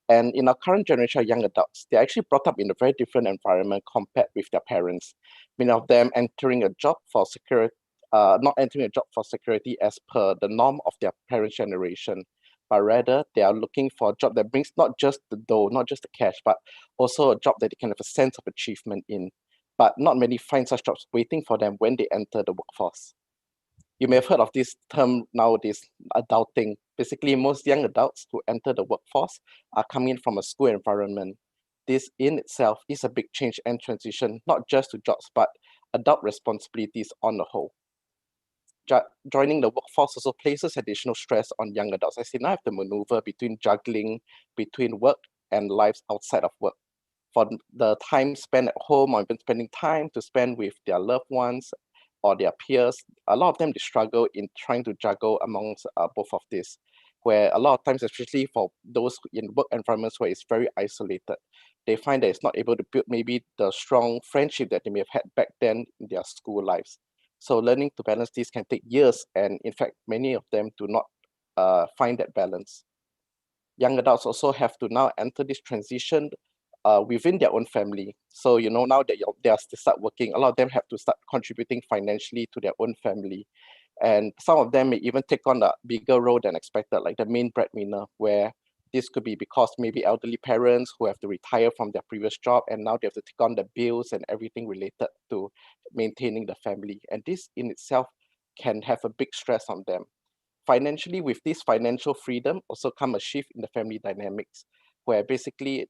And in our current generation of young adults, they're actually brought up in a very different environment compared with their parents. Many of them entering a job for security, not entering a job for security as per the norm of their parents' generation, but rather they are looking for a job that brings not just the dough, not just the cash, but also a job that they can have a sense of achievement in. But not many find such jobs waiting for them when they enter the workforce. You may have heard of this term nowadays, adulting. Basically, most young adults who enter the workforce are coming from a school environment. This in itself is a big change and transition, not just to jobs, but adult responsibilities on the whole. Joining the workforce also places additional stress on young adults, as they now have to maneuver between juggling between work and lives outside of work. For the time spent at home, or even spending time to spend with their loved ones or their peers, a lot of them, they struggle in trying to juggle amongst both of these, where a lot of times, especially for those in work environments where it's very isolated, they find that it's not able to build maybe the strong friendship that they may have had back then in their school lives. So learning to balance these can take years, and in fact, many of them do not find that balance. Young adults also have to now enter this transition within their own family. So, now that they start working, a lot of them have to start contributing financially to their own family. And some of them may even take on a bigger role than expected, like the main breadwinner, where this could be because maybe elderly parents who have to retire from their previous job, and now they have to take on the bills and everything related to maintaining the family. And this in itself can have a big stress on them. financially, with this financial freedom, also come a shift in the family dynamics, where basically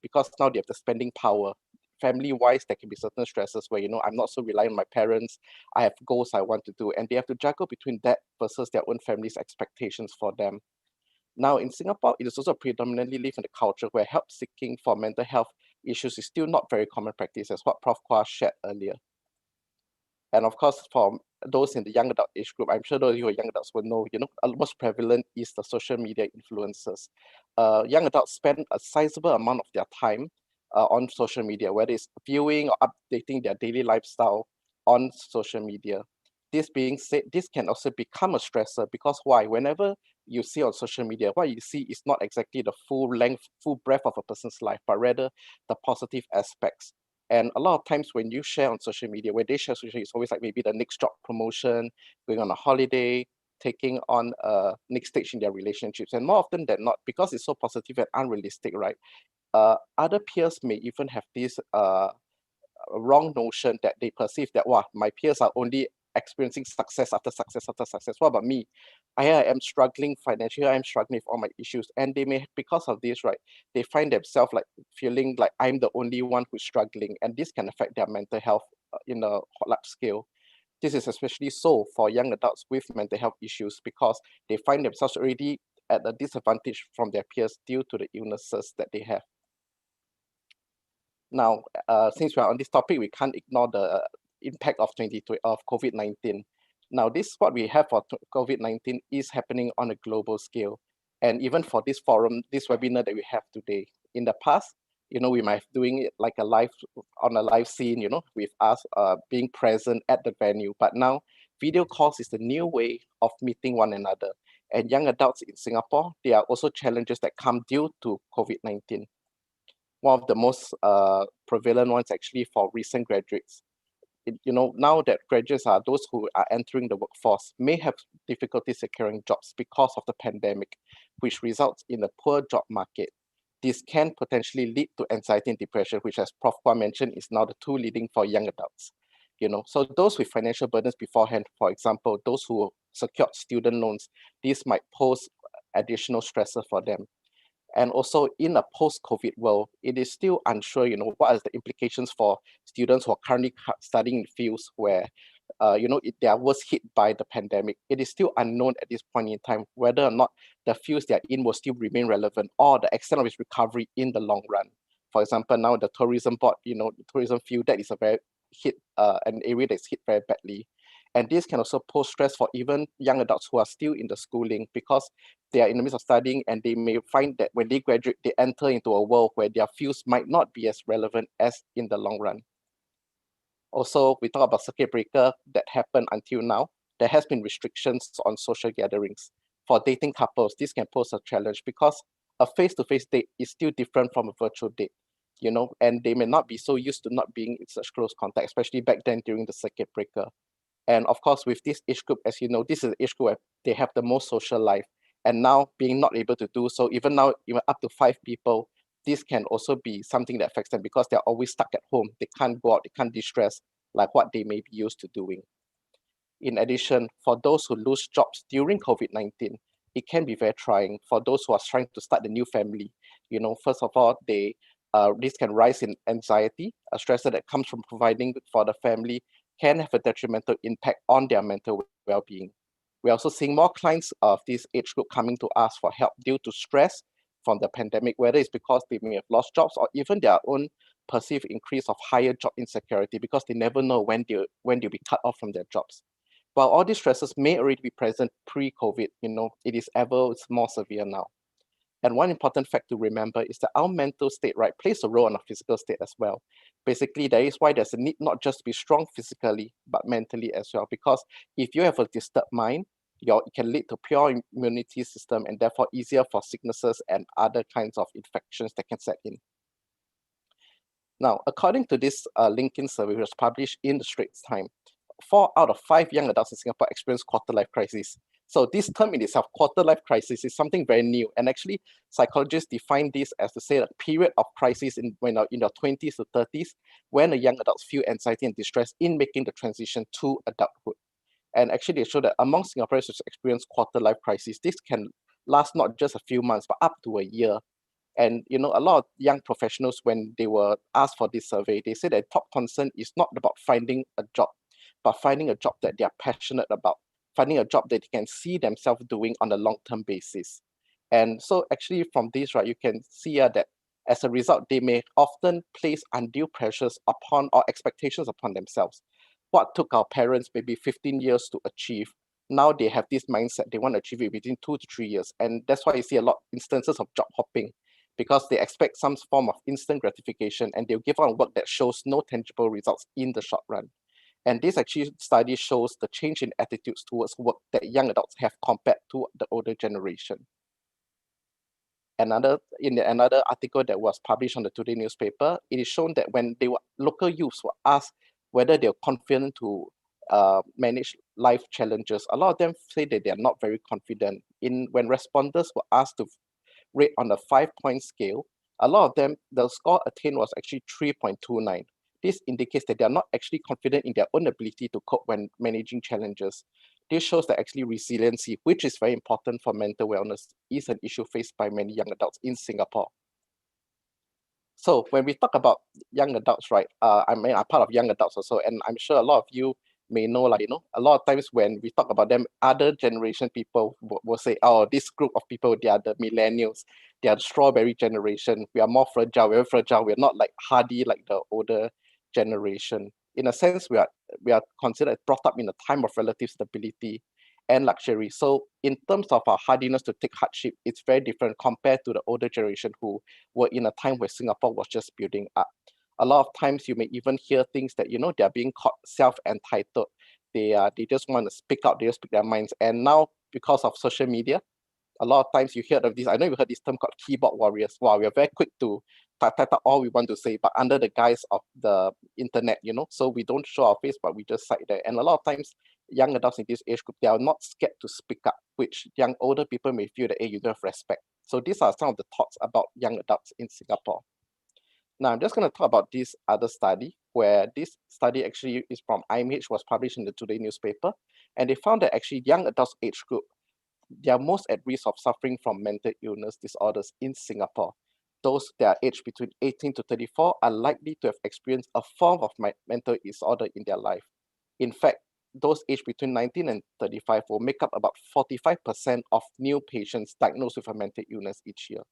because now they have the spending power. Family-wise, there can be certain stresses where, I'm not so reliant on my parents, I have goals I want to do, and they have to juggle between that versus their own family's expectations for them. Now, in Singapore, it is also predominantly live in a culture where help seeking for mental health issues is still not very common practice, as what Prof. Kwa shared earlier. And of course, for those in the young adult age group, I'm sure those of you who are young adults will know, most prevalent is the social media influencers. Young adults spend a sizable amount of their time on social media, whether it's viewing or updating their daily lifestyle on social media. This being said, this can also become a stressor because why? Whenever you see on social media, what you see is not exactly the full length, full breadth of a person's life, but rather the positive aspects. And a lot of times when you share on social media, when they share social media, it's always like maybe the next job promotion, going on a holiday, taking on a next stage in their relationships. And more often than not, because it's so positive and unrealistic, right? Other peers may even have this wrong notion that they perceive that, wow, my peers are only experiencing success after success after success. What about me? I am struggling financially, I am struggling with all my issues. And they may, because of this, right, they find themselves like feeling like I'm the only one who's struggling. And this can affect their mental health in a large scale. This is especially so for young adults with mental health issues because they find themselves already at a disadvantage from their peers due to the illnesses that they have. Now, since we're on this topic, we can't ignore the impact of COVID-19. Now, what we have for COVID-19 is happening on a global scale. And even for this forum, this webinar that we have today, in the past, we might be doing it like on a live scene, with us being present at the venue. But now, video calls is the new way of meeting one another. And young adults in Singapore, there are also challenges that come due to COVID-19. One of the most prevalent ones actually for recent graduates. Now that graduates are those who are entering the workforce may have difficulty securing jobs because of the pandemic, which results in a poor job market. This can potentially lead to anxiety and depression, which, as Prof. Kwa mentioned, is now the two leading for young adults. So those with financial burdens beforehand, for example, those who secured student loans, these might pose additional stressor for them. And also in a post-COVID world, it is still unsure, what are the implications for students who are currently studying in fields where, they are worst hit by the pandemic. It is still unknown at this point in time whether or not the fields they are in will still remain relevant or the extent of its recovery in the long run. For example, now the tourism board, the tourism field, that is a very an area that's hit very badly. And this can also pose stress for even young adults who are still in the schooling because they are in the midst of studying and they may find that when they graduate, they enter into a world where their fields might not be as relevant as in the long run. Also, we talk about circuit breaker that happened until now. There has been restrictions on social gatherings. For dating couples, this can pose a challenge because a face-to-face date is still different from a virtual date, and they may not be so used to not being in such close contact, especially back then during the circuit breaker. And of course, with this age group, as you know, this is the age group where they have the most social life. And now being not able to do so, even now, even up to 5 people, this can also be something that affects them because they're always stuck at home. They can't go out, they can't de-stress like what they may be used to doing. In addition, for those who lose jobs during COVID-19, it can be very trying for those who are trying to start a new family. First of all, this can rise in anxiety, a stressor that comes from providing for the family can have a detrimental impact on their mental well-being. We're also seeing more clients of this age group coming to us for help due to stress from the pandemic, whether it's because they may have lost jobs or even their own perceived increase of higher job insecurity because they never know when they'll be cut off from their jobs. While all these stresses may already be present pre-COVID, it is ever more severe now. And one important fact to remember is that our mental state, right, plays a role in our physical state as well. Basically, that is why there's a need not just to be strong physically, but mentally as well. Because if you have a disturbed mind, it can lead to poor immunity system and therefore easier for sicknesses and other kinds of infections that can set in. Now, according to this LinkedIn survey, which was published in the Straits Times, 4 out of 5 young adults in Singapore experience quarter-life crisis. So this term in itself, quarter-life crisis, is something very new. And actually, psychologists define this as to say a period of crisis when you're in your 20s to 30s, when the young adults feel anxiety and distress in making the transition to adulthood. And actually, they show that among Singaporeans who experience quarter life crisis, this can last not just a few months, but up to a year. And a lot of young professionals, when they were asked for this survey, they said that top concern is not about finding a job, but finding a job that they are passionate about, finding a job that they can see themselves doing on a long-term basis. And so actually from this, right, you can see that as a result, they may often place undue pressures upon or expectations upon themselves. What took our parents maybe 15 years to achieve, now they have this mindset, they want to achieve it within 2 to 3 years. And that's why you see a lot of instances of job hopping, because they expect some form of instant gratification and they'll give out work that shows no tangible results in the short run. And this actually study shows the change in attitudes towards work that young adults have compared to the older generation. In another article that was published on the Today newspaper, it is shown that when local youths were asked whether they're confident to manage life challenges, a lot of them say that they are not very confident. When respondents were asked to rate on a 5-point scale, a lot of them, the score attained was actually 3.29. This indicates that they are not actually confident in their own ability to cope when managing challenges. This shows that actually resiliency, which is very important for mental wellness, is an issue faced by many young adults in Singapore. So when we talk about young adults, right, I'm part of young adults also, and I'm sure a lot of you may know, a lot of times when we talk about them, other generation people will say, oh, this group of people, they are the millennials, they are the strawberry generation, we are more fragile, we're not like hardy like the older generation. In a sense, we are considered brought up in a time of relative stability and luxury. So in terms of our hardiness to take hardship, it's very different compared to the older generation who were in a time where Singapore was just building up. A lot of times you may even hear things that, they are being called self-entitled. They just want to speak out, they just speak their minds. And now, because of social media, a lot of times you hear of this, I know you heard this term called keyboard warriors. Wow, we are very quick to type out all we want to say, but under the guise of the internet, so we don't show our face, but we just cite there. And a lot of times, young adults in this age group, they are not scared to speak up, which older people may feel that, hey, you don't have respect. So these are some of the thoughts about young adults in Singapore. Now, I'm just going to talk about this other study, where this study actually is from IMH, was published in the Today newspaper, and they found that actually young adults age group, they are most at risk of suffering from mental illness disorders in Singapore. Those that are aged between 18 to 34 are likely to have experienced a form of mental disorder in their life. In fact, those aged between 19 and 35 will make up about 45% of new patients diagnosed with a mental illness each year.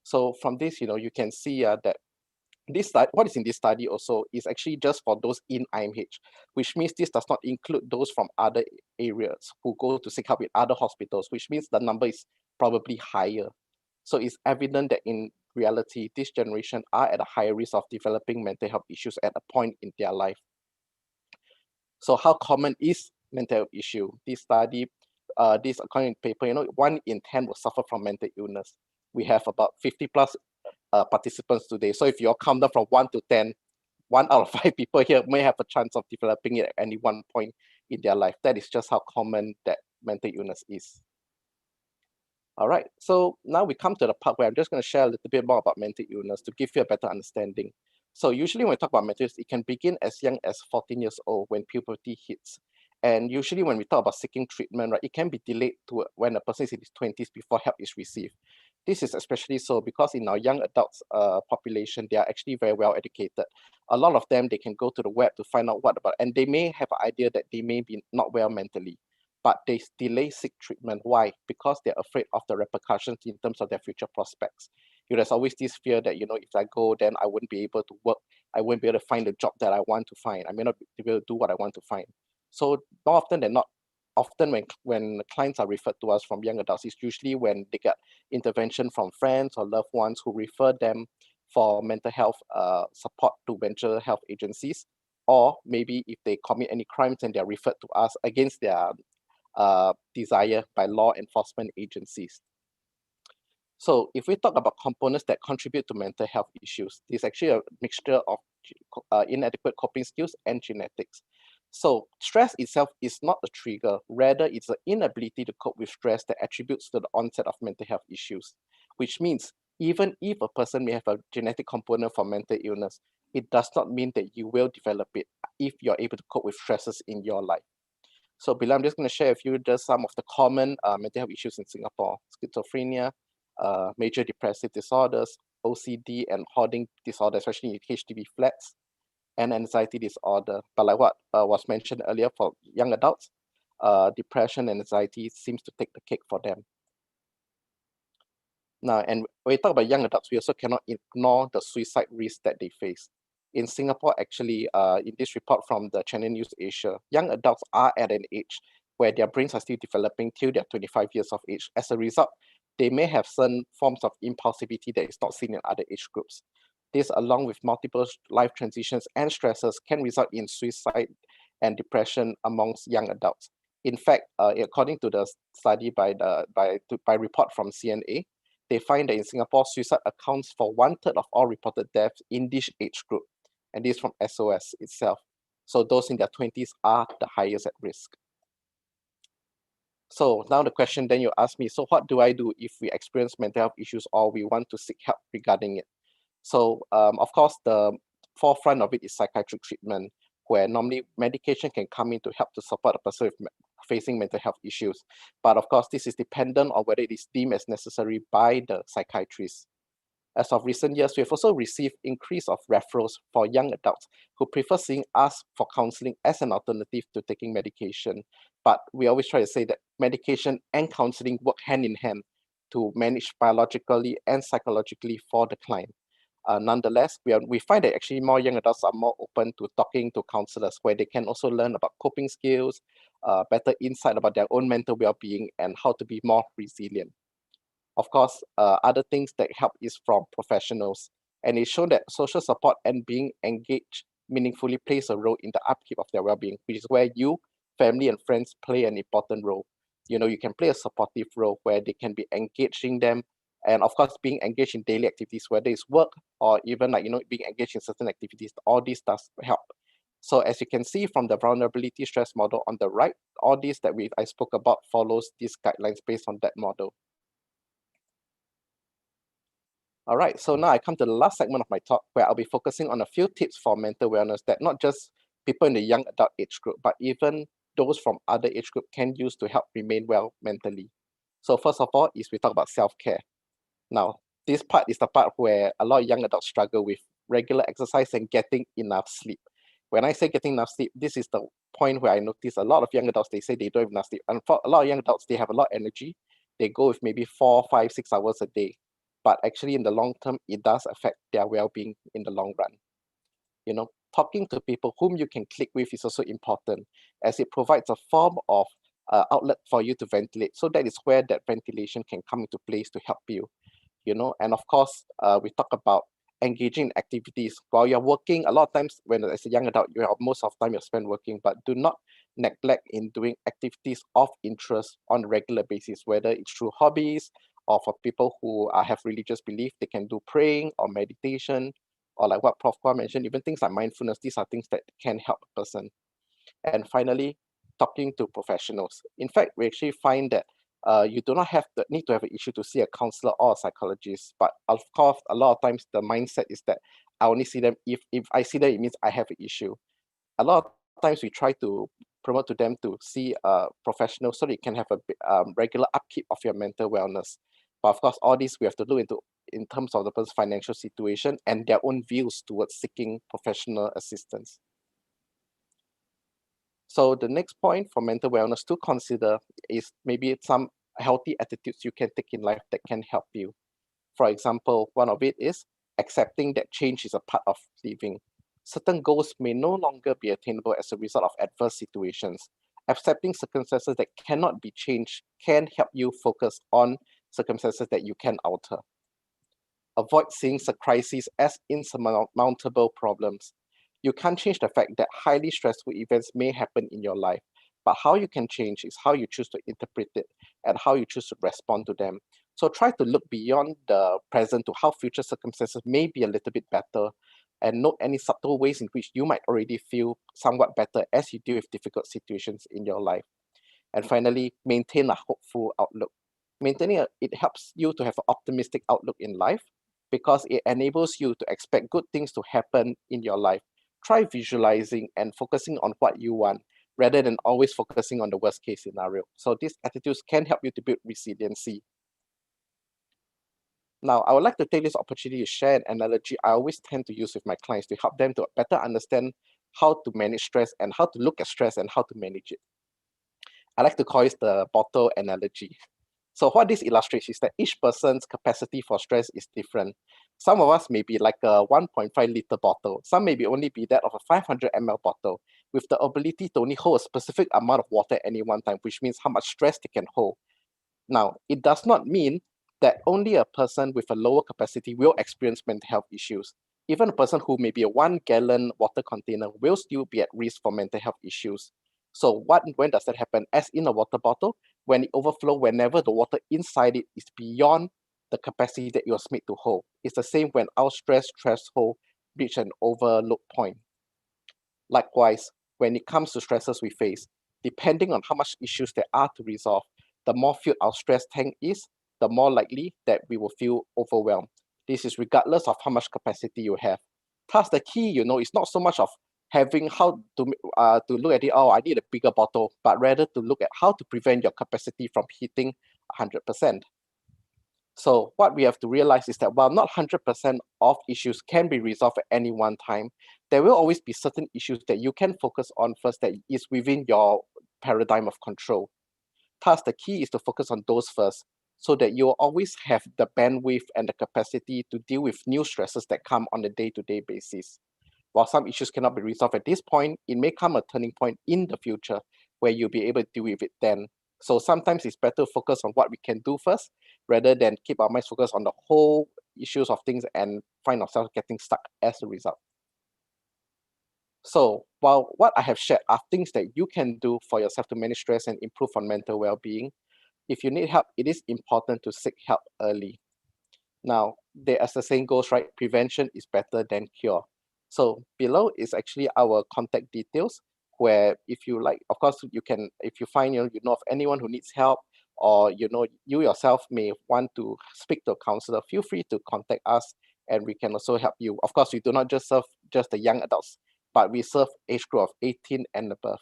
So from this, you can see that what is in this study also is actually just for those in IMH, which means this does not include those from other areas who go to seek help in other hospitals, which means the number is probably higher. So it's evident that in reality, this generation are at a higher risk of developing mental health issues at a point in their life. So how common is mental health issue? This study, this according to paper, 1 in 10 will suffer from mental illness. We have about 50 plus participants today. So if you count down from 1 to 10, 1 out of 5 people here may have a chance of developing it at any one point in their life. That is just how common that mental illness is. All right, so now we come to the part where I'm just going to share a little bit more about mental illness to give you a better understanding. So usually when we talk about mental illness, it can begin as young as 14 years old when puberty hits. And usually when we talk about seeking treatment, right, it can be delayed to when a person is in his 20s before help is received. This is especially so because in our young adults population, they are actually very well educated. A lot of them, they can go to the web to find out and they may have an idea that they may be not well mentally, but they delay seek treatment. Why? Because they're afraid of the repercussions in terms of their future prospects. There's always this fear that, if I go, then I wouldn't be able to work. I wouldn't be able to find the job that I want to find. I may not be able to do what I want to find. So more often than not, often when clients are referred to us from young adults, it's usually when they get intervention from friends or loved ones who refer them for mental health support to mental health agencies, or maybe if they commit any crimes and they're referred to us against their desire by law enforcement agencies. So if we talk about components that contribute to mental health issues, there's actually a mixture of inadequate coping skills and genetics. So stress itself is not a trigger, rather it's the inability to cope with stress that attributes to the onset of mental health issues, which means even if a person may have a genetic component for mental illness, it does not mean that you will develop it if you're able to cope with stresses in your life. So below, I'm just going to share with you just some of the common mental health issues in Singapore: schizophrenia, major depressive disorders, OCD and hoarding disorder, especially in HDB flats, and anxiety disorder. But like what was mentioned earlier, for young adults, depression and anxiety seems to take the cake for them. Now, and when we talk about young adults, we also cannot ignore the suicide risk that they face. In Singapore, actually, in this report from the Channel News Asia, young adults are at an age where their brains are still developing till they're 25 years of age. As a result, they may have certain forms of impulsivity that is not seen in other age groups. This, along with multiple life transitions and stresses, can result in suicide and depression amongst young adults. In fact, according to the study by report from CNA, they find that in Singapore, suicide accounts for 1/3 of all reported deaths in this age group, and this is from SOS itself. So those in their 20s are the highest at risk. So now the question then you ask me, so what do I do if we experience mental health issues or we want to seek help regarding it? So of course, the forefront of it is psychiatric treatment, where normally medication can come in to help to support a person facing mental health issues. But of course, this is dependent on whether it is deemed as necessary by the psychiatrist. As of recent years, we have also received increase of referrals for young adults who prefer seeing us for counseling as an alternative to taking medication. But we always try to say that medication and counseling work hand in hand to manage biologically and psychologically for the client. Nonetheless, we find that actually more young adults are more open to talking to counselors, where they can also learn about coping skills, better insight about their own mental well-being, and how to be more resilient. Of course, other things that help is from professionals, and it's shown that social support and being engaged meaningfully plays a role in the upkeep of their well-being, which is where you, family, and friends play an important role. You know, you can play a supportive role where they can be engaging them, and of course, being engaged in daily activities, whether it's work or even like, being engaged in certain activities, all this does help. So as you can see from the vulnerability stress model on the right, all this that I spoke about follows these guidelines based on that model. All right, so now I come to the last segment of my talk, where I'll be focusing on a few tips for mental wellness that not just people in the young adult age group, but even those from other age group can use to help remain well mentally. So first of all is we talk about self-care. Now, this part is the part where a lot of young adults struggle with regular exercise and getting enough sleep. When I say getting enough sleep, this is the point where I notice a lot of young adults, they say they don't have enough sleep. And for a lot of young adults, they have a lot of energy. They go with maybe 4, 5, 6 hours a day. But actually in the long term, it does affect their well-being in the long run. Talking to people whom you can click with is also important, as it provides a form of outlet for you to ventilate. So that is where that ventilation can come into place to help you. And of course, we talk about engaging in activities while you're working. A lot of times when as a young adult, most of the time you spend working, but do not neglect in doing activities of interest on a regular basis, whether it's through hobbies, or for people who have religious belief, they can do praying or meditation, or like what Prof. Kua mentioned, even things like mindfulness. These are things that can help a person. And finally, talking to professionals. In fact, we actually find that you do not have the need to have an issue to see a counselor or a psychologist. But of course, a lot of times the mindset is that I only see them if I see them, it means I have an issue. A lot of times we try to promote to them to see a professional so they can have a regular upkeep of your mental wellness. But of course, all this we have to look into in terms of the person's financial situation and their own views towards seeking professional assistance. So the next point for mental wellness to consider is maybe some healthy attitudes you can take in life that can help you. For example, one of it is accepting that change is a part of living. Certain goals may no longer be attainable as a result of adverse situations. Accepting circumstances that cannot be changed can help you focus on circumstances that you can alter. Avoid seeing the crises as insurmountable problems. You can't change the fact that highly stressful events may happen in your life, but how you can change is how you choose to interpret it and how you choose to respond to them. So try to look beyond the present to how future circumstances may be a little bit better, and note any subtle ways in which you might already feel somewhat better as you deal with difficult situations in your life. And finally, maintain a hopeful outlook. Maintaining it helps you to have an optimistic outlook in life because it enables you to expect good things to happen in your life. Try visualizing and focusing on what you want. rather than always focusing on the worst case scenario. So these attitudes can help you to build resiliency. Now, I would like to take this opportunity to share an analogy I always tend to use with my clients to help them to better understand how to manage stress and how to look at stress and how to manage it. I like to call it the bottle analogy. So what this illustrates is that each person's capacity for stress is different. Some of us may be like a 1.5 liter bottle. Some may be only be that of a 500 ml bottle with the ability to only hold a specific amount of water at any one time, which means how much stress they can hold. Now, it does not mean that only a person with a lower capacity will experience mental health issues. Even a person who may be a 1 gallon water container will still be at risk for mental health issues. So when does that happen? As in a water bottle, when it overflows, whenever the water inside it is beyond the capacity that it was made to hold. It's the same when our stress threshold reach an overload point. Likewise, when it comes to stresses we face, depending on how much issues there are to resolve, the more filled our stress tank is, the more likely that we will feel overwhelmed. This is regardless of how much capacity you have. Thus, the key, is not so much of having how to look at it, oh, I need a bigger bottle, but rather to look at how to prevent your capacity from hitting 100%. So what we have to realize is that while not 100% of issues can be resolved at any one time, there will always be certain issues that you can focus on first that is within your paradigm of control. Thus, the key is to focus on those first so that you'll always have the bandwidth and the capacity to deal with new stresses that come on a day-to-day basis. While some issues cannot be resolved at this point, it may come a turning point in the future where you'll be able to deal with it then. So sometimes it's better to focus on what we can do first rather than keep our minds focused on the whole issues of things and find ourselves getting stuck as a result. So while what I have shared are things that you can do for yourself to manage stress and improve on mental well-being, if you need help, it is important to seek help early. Now, as the saying goes, right, prevention is better than cure. So below is actually our contact details, where if you like, of course, you can, if you find, you know of anyone who needs help, or you yourself may want to speak to a counselor, feel free to contact us and we can also help you. Of course, we do not just serve just the young adults, but we serve age group of 18 and above.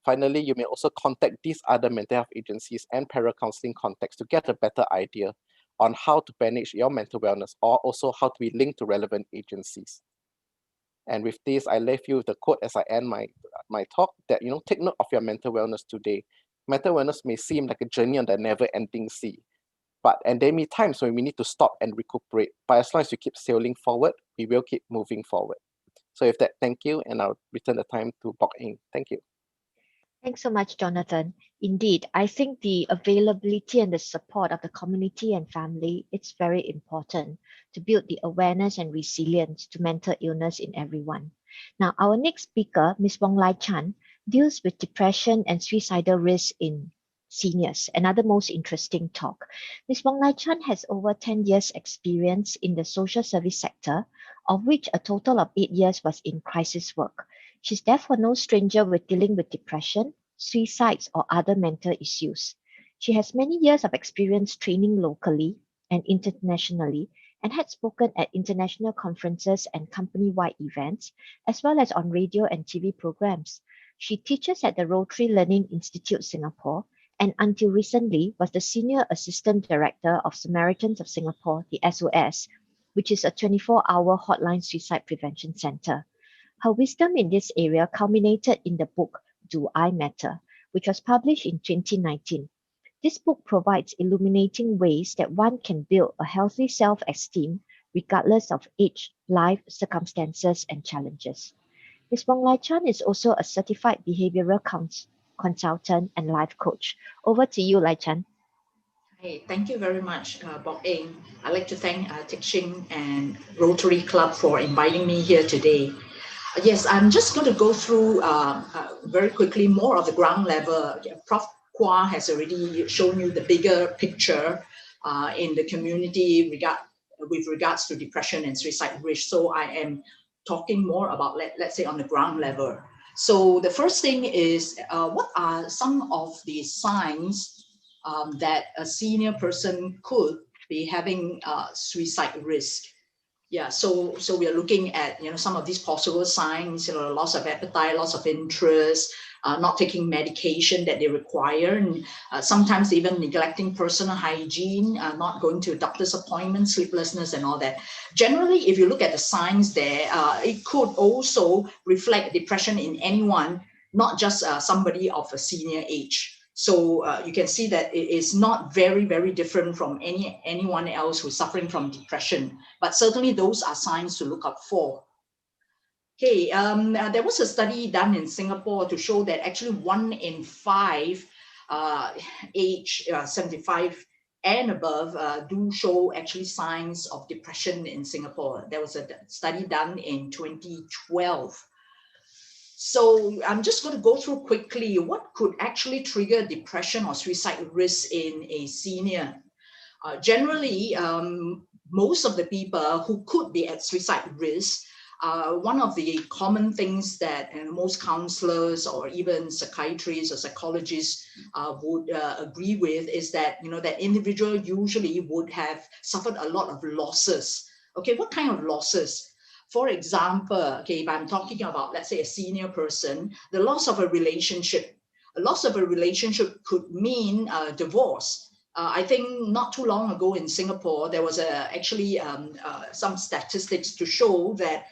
Finally, you may also contact these other mental health agencies and para-counseling contacts to get a better idea on how to manage your mental wellness, or also how to be linked to relevant agencies. And with this, I leave you with the quote as I end my talk that, take note of your mental wellness today. Mental wellness may seem like a journey on the never-ending sea, and there may be times when we need to stop and recuperate. But as long as we keep sailing forward, we will keep moving forward. So with that, thank you, and I'll return the time to Bok Eng. Thank you. Thanks so much, Jonathan. Indeed, I think the availability and the support of the community and family, it's very important to build the awareness and resilience to mental illness in everyone. Now, our next speaker, Ms. Wong Lai Chan, deals with depression and suicidal risk in seniors, another most interesting talk. Ms. Wong Lai Chan has over 10 years experience in the social service sector, of which a total of 8 years was in crisis work. She's therefore no stranger with dealing with depression, suicides, or other mental issues. She has many years of experience training locally and internationally, and had spoken at international conferences and company-wide events, as well as on radio and TV programs. She teaches at the Rotary Learning Institute Singapore, and until recently was the Senior Assistant Director of Samaritans of Singapore, the SOS, which is a 24-hour hotline suicide prevention center. Her wisdom in this area culminated in the book, Do I Matter?, which was published in 2019. This book provides illuminating ways that one can build a healthy self-esteem regardless of age, life, circumstances, and challenges. Ms. Wong Lai Chan is also a certified behavioral consultant and life coach. Over to you, Lai Chan. Hey, thank you very much, Bok Eng. I'd like to thank Teck Shing and Rotary Club for inviting me here today. Yes, I'm just going to go through very quickly more of the ground level. Prof. Kwa has already shown you the bigger picture in the community with regards to depression and suicide risk. So I am talking more about, let's say, on the ground level. So the first thing is, what are some of the signs that a senior person could be having suicide risk? Yeah, so we are looking at, you know, some of these possible signs, you know, loss of appetite, loss of interest, not taking medication that they require, and sometimes even neglecting personal hygiene, not going to a doctor's appointment, sleeplessness and all that. Generally, if you look at the signs there, it could also reflect depression in anyone, not just somebody of a senior age. So you can see that it is not very, very different from anyone else who's suffering from depression, but certainly those are signs to look out for. Okay, there was a study done in Singapore to show that actually 1 in 5 age 75 and above do show actually signs of depression in Singapore. There was a study done in 2012. So I'm just going to go through quickly what could actually trigger depression or suicide risk in a senior. Generally, most of the people who could be at suicide risk, one of the common things that most counselors or even psychiatrists or psychologists would agree with is that, you know, that individual usually would have suffered a lot of losses. Okay, what kind of losses? For example, okay, if I'm talking about, let's say, a senior person, the loss of a relationship. A loss of a relationship could mean divorce. I think not too long ago in Singapore, there was actually some statistics to show that,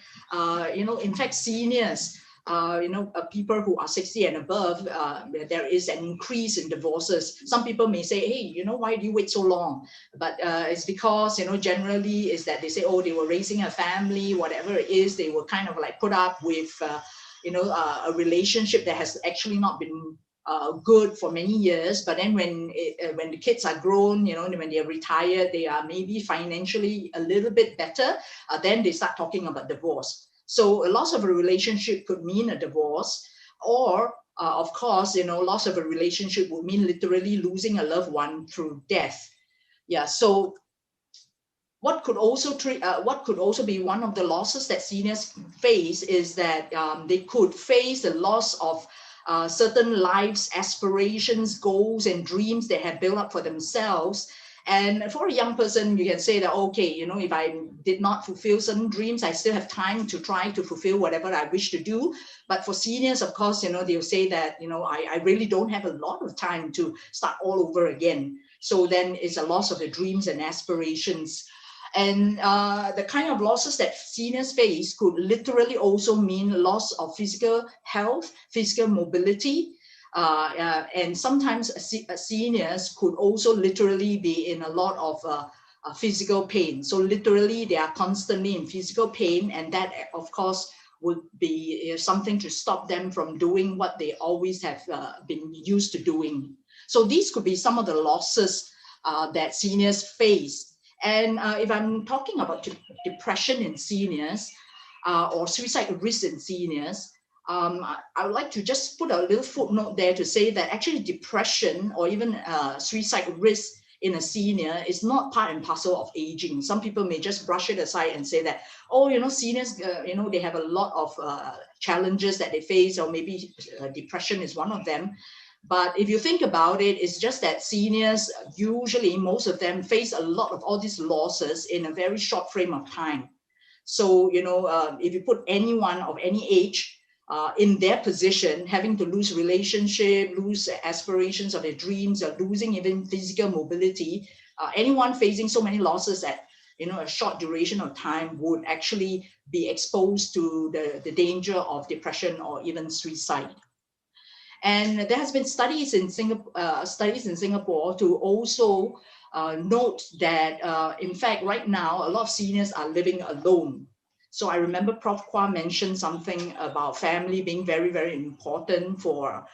you know, in fact, seniors, you know, people who are 60 and above, there is an increase in divorces. Some people may say, hey, you know, why do you wait so long? But it's because, you know, generally is that they say, oh, they were raising a family, whatever it is, they were kind of like put up with, you know, a relationship that has actually not been good for many years, but then when the kids are grown, you know, when they are retired, they are maybe financially a little bit better, then they start talking about divorce. So a loss of a relationship could mean a divorce, or of course, you know, loss of a relationship would mean literally losing a loved one through death. Yeah, so what could also be one of the losses that seniors face is that they could face the loss of certain lives, aspirations, goals, and dreams they have built up for themselves. And for a young person, you can say that, okay, you know, if I did not fulfill certain dreams, I still have time to try to fulfill whatever I wish to do. But for seniors, of course, you know, they'll say that, you know, I really don't have a lot of time to start all over again. So then it's a loss of the dreams and aspirations. And the kind of losses that seniors face could literally also mean loss of physical health, physical mobility, and sometimes seniors could also literally be in a lot of physical pain. So literally they are constantly in physical pain, and that of course would be something to stop them from doing what they always have been used to doing. So these could be some of the losses that seniors face. And if I'm talking about depression in seniors or suicide risk in seniors, I would like to just put a little footnote there to say that actually depression or even suicide risk in a senior is not part and parcel of aging. Some people may just brush it aside and say that, oh, you know, seniors, you know, they have a lot of challenges that they face, or maybe depression is one of them. But if you think about it, it's just that seniors, usually most of them face a lot of all these losses in a very short frame of time. So, you know, if you put anyone of any age in their position, having to lose relationship, lose aspirations of their dreams, or losing even physical mobility, anyone facing so many losses at, you know, a short duration of time would actually be exposed to the danger of depression or even suicide. And there has been studies in Singapore to also note that, in fact, right now, a lot of seniors are living alone. So I remember Prof. Kwa mentioned something about family being very, very important for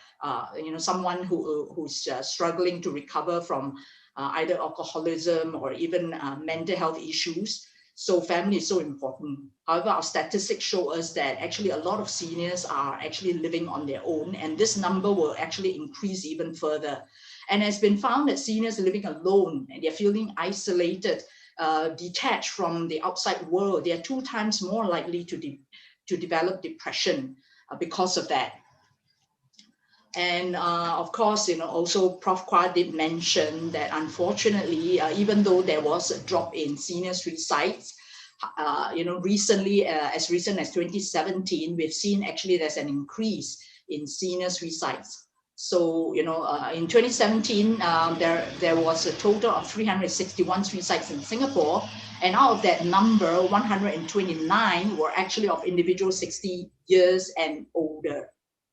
you know, someone who's struggling to recover from either alcoholism or even mental health issues. So family is so important. However, our statistics show us that actually a lot of seniors are actually living on their own, and this number will actually increase even further. And it's been found that seniors living alone and they're feeling isolated, detached from the outside world, they are 2 times more likely to develop depression because of that. And of course, you know, also Prof. Kwa did mention that unfortunately, even though there was a drop in senior suicides, recently, as recent as 2017, we've seen actually there's an increase in senior suicides. So, in 2017, there was a total of 361 suicides in Singapore. And out of that number, 129 were actually of individuals 60 years and older.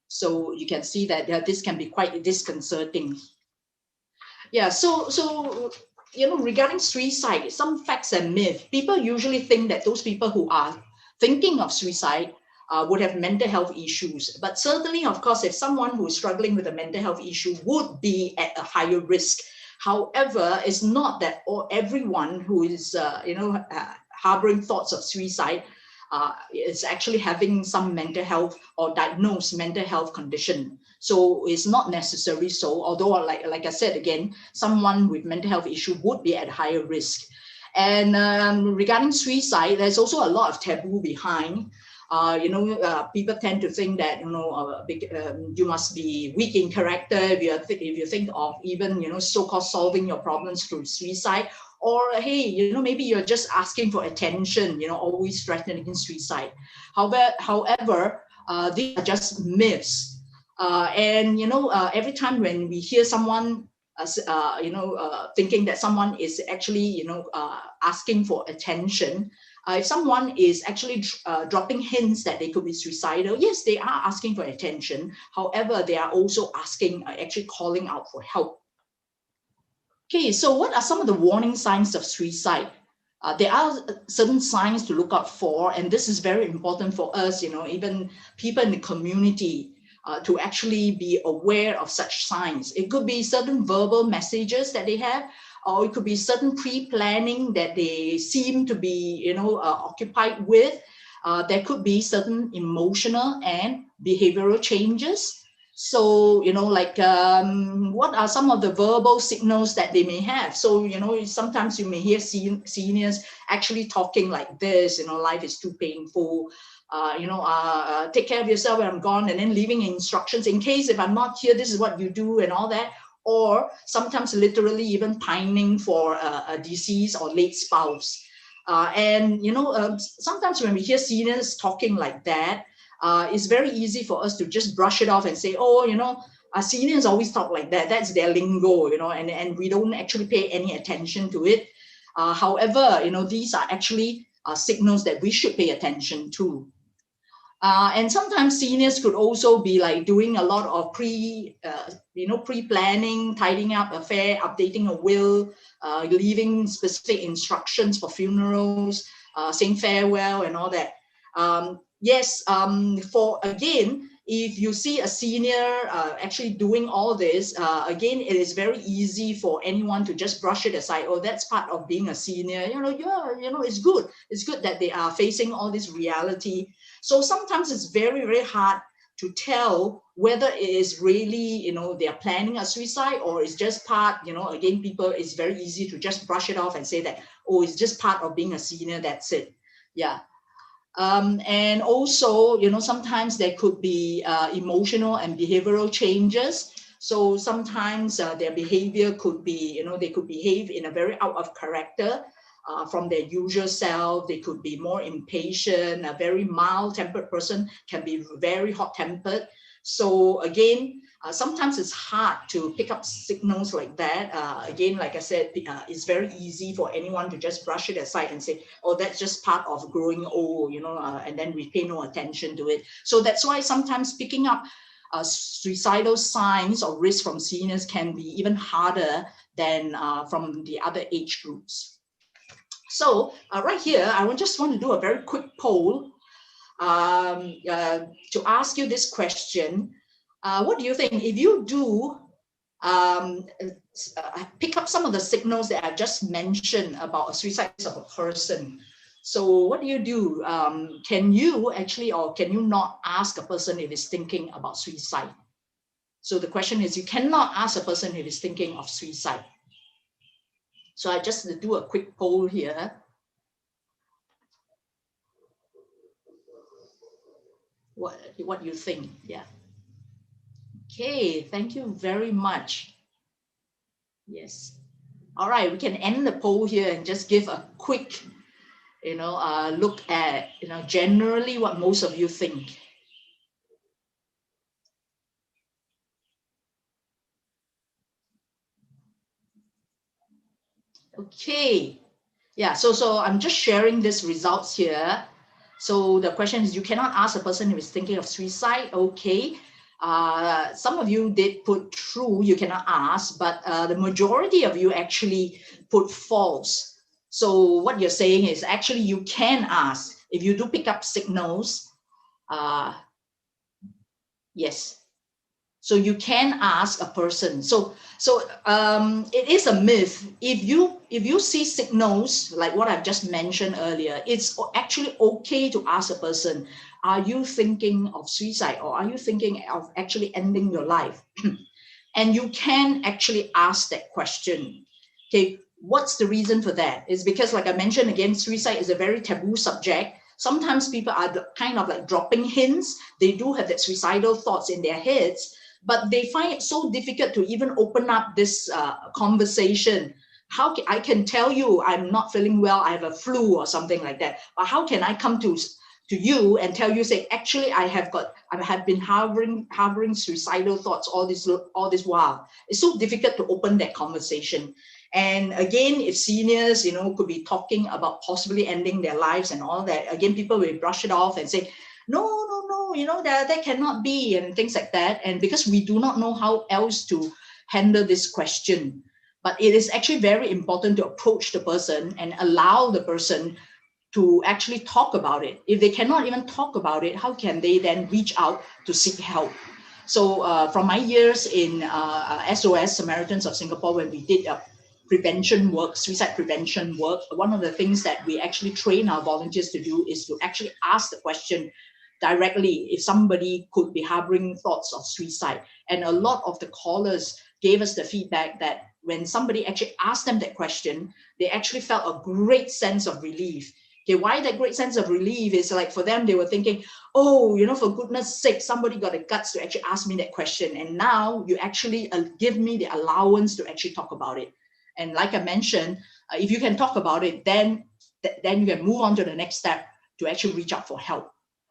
So you can see that this can be quite disconcerting. Yeah, so regarding suicide, some facts and myths. People usually think that those people who are thinking of suicide would have mental health issues. But certainly, of course, if someone who is struggling with a mental health issue would be at a higher risk. However, it's not that everyone who is, harboring thoughts of suicide is actually having some mental health or diagnosed mental health condition. So it's not necessarily so, although like I said again, someone with mental health issue would be at higher risk. And regarding suicide, there's also a lot of taboo behind. People tend to think that you must be weak in character if you think of even so-called solving your problems through suicide, or hey, maybe you're just asking for attention, always threatening suicide. However, these are just myths. Every time when we hear someone thinking that someone is actually asking for attention, if someone is actually dropping hints that they could be suicidal, yes, they are asking for attention. However, they are also asking, actually calling out for help. Okay, so what are some of the warning signs of suicide? There are certain signs to look out for, and this is very important for us, even people in the community, to actually be aware of such signs. It could be certain verbal messages that they have, or it could be certain pre-planning that they seem to be, occupied with. There could be certain emotional and behavioral changes. So, what are some of the verbal signals that they may have? So, sometimes you may hear seniors actually talking like this, life is too painful. Take care of yourself when I'm gone, and then leaving instructions in case if I'm not here, this is what you do and all that. Or sometimes literally even pining for a deceased or late spouse. Sometimes when we hear seniors talking like that, it's very easy for us to just brush it off and say, our seniors always talk like that. That's their lingo, and we don't actually pay any attention to it. However, these are actually signals that we should pay attention to. And sometimes seniors could also be like doing a lot of pre-planning, tidying up affair, updating a will, leaving specific instructions for funerals, saying farewell and all that. If you see a senior actually doing all this, again, it is very easy for anyone to just brush it aside. Oh, that's part of being a senior. It's good. It's good that they are facing all this reality. So sometimes it's very, very hard to tell whether it is really, they are planning a suicide, or it's just part, again, it's very easy to just brush it off and say that, oh, it's just part of being a senior, that's it. Yeah. And also, sometimes there could be emotional and behavioral changes. So sometimes their behavior could be, they could behave in a very out of character from their usual self. They could be more impatient. A very mild-tempered person can be very hot-tempered. So again, sometimes it's hard to pick up signals like that. Again, like I said, it's very easy for anyone to just brush it aside and say, oh, that's just part of growing old, and then we pay no attention to it. So that's why sometimes picking up suicidal signs or risk from seniors can be even harder than from the other age groups. So right here, I just want to do a very quick poll to ask you this question. What do you think if you do pick up some of the signals that I've just mentioned about a suicide of a person? So what do? Can you actually, or can you not ask a person if he's thinking about suicide? So the question is, you cannot ask a person if he's thinking of suicide. So I just do a quick poll here. What you think? Yeah. Okay, thank you very much. Yes. All right, we can end the poll here and just give a quick look at, generally what most of you think. Okay. Yeah, so I'm just sharing these results here. So the question is, you cannot ask a person who is thinking of suicide. Okay. Some of you did put true, you cannot ask, but the majority of you actually put false. So what you're saying is actually you can ask. If you do pick up signals, yes. So you can ask a person. So it is a myth. If you see signals like what I've just mentioned earlier, it's actually okay to ask a person, are you thinking of suicide, or are you thinking of actually ending your life? And you can actually ask that question. Okay, what's the reason for that? It's because, like I mentioned again, suicide is a very taboo subject. Sometimes people are kind of like dropping hints. They do have that suicidal thoughts in their heads, but they find it so difficult to even open up this conversation. I can tell you I'm not feeling well, I have a flu or something like that, but how can I come to you and tell you, say, actually I have been harboring suicidal thoughts all this while? It's so difficult to open that conversation. And again, if seniors, could be talking about possibly ending their lives and all that, again, people will brush it off and say, no, that cannot be, and things like that. And because we do not know how else to handle this question, but it is actually very important to approach the person and allow the person to actually talk about it. If they cannot even talk about it, how can they then reach out to seek help? So from my years in SOS, Samaritans of Singapore, when we did prevention work, suicide prevention work, one of the things that we actually train our volunteers to do is to actually ask the question directly if somebody could be harboring thoughts of suicide. And a lot of the callers gave us the feedback that when somebody actually asked them that question, they actually felt a great sense of relief. Okay, why that great sense of relief is like for them, they were thinking, oh, for goodness sake, somebody got the guts to actually ask me that question. And now you actually give me the allowance to actually talk about it. And like I mentioned, if you can talk about it, then you can move on to the next step to actually reach out for help.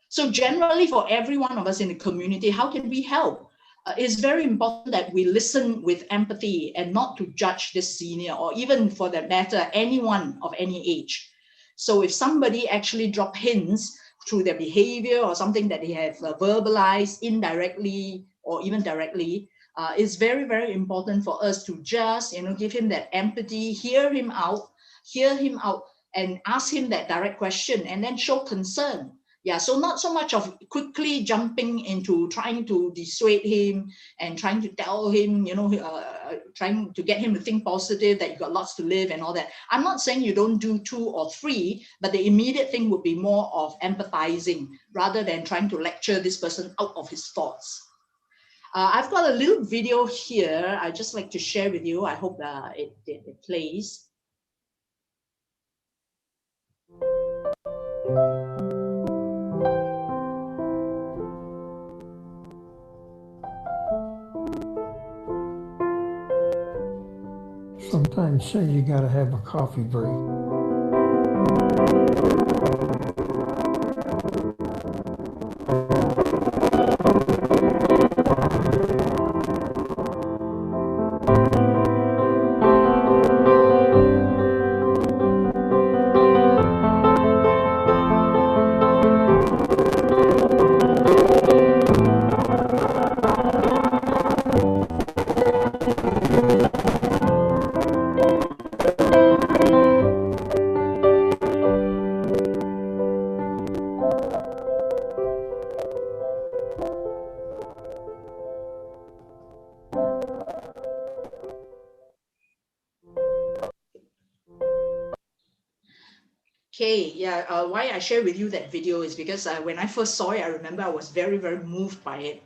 So generally, for every one of us in the community, how can we help? It's very important that we listen with empathy and not to judge this senior, or even for that matter, anyone of any age. So if somebody actually drop hints through their behavior or something that they have verbalized indirectly or even directly, it's very, very important for us to just, give him that empathy, hear him out, and ask him that direct question, and then show concern. Yeah, so not so much of quickly jumping into trying to dissuade him and trying to tell him, trying to get him to think positive, that you got lots to live and all that. I'm not saying you don't do 2 or 3, but the immediate thing would be more of empathizing rather than trying to lecture this person out of his thoughts. I've got a little video here I'd just like to share with you. I hope it plays. Sometimes say you gotta have a coffee break. Okay, yeah, why I share with you that video is because when I first saw it, I remember I was very, very moved by it.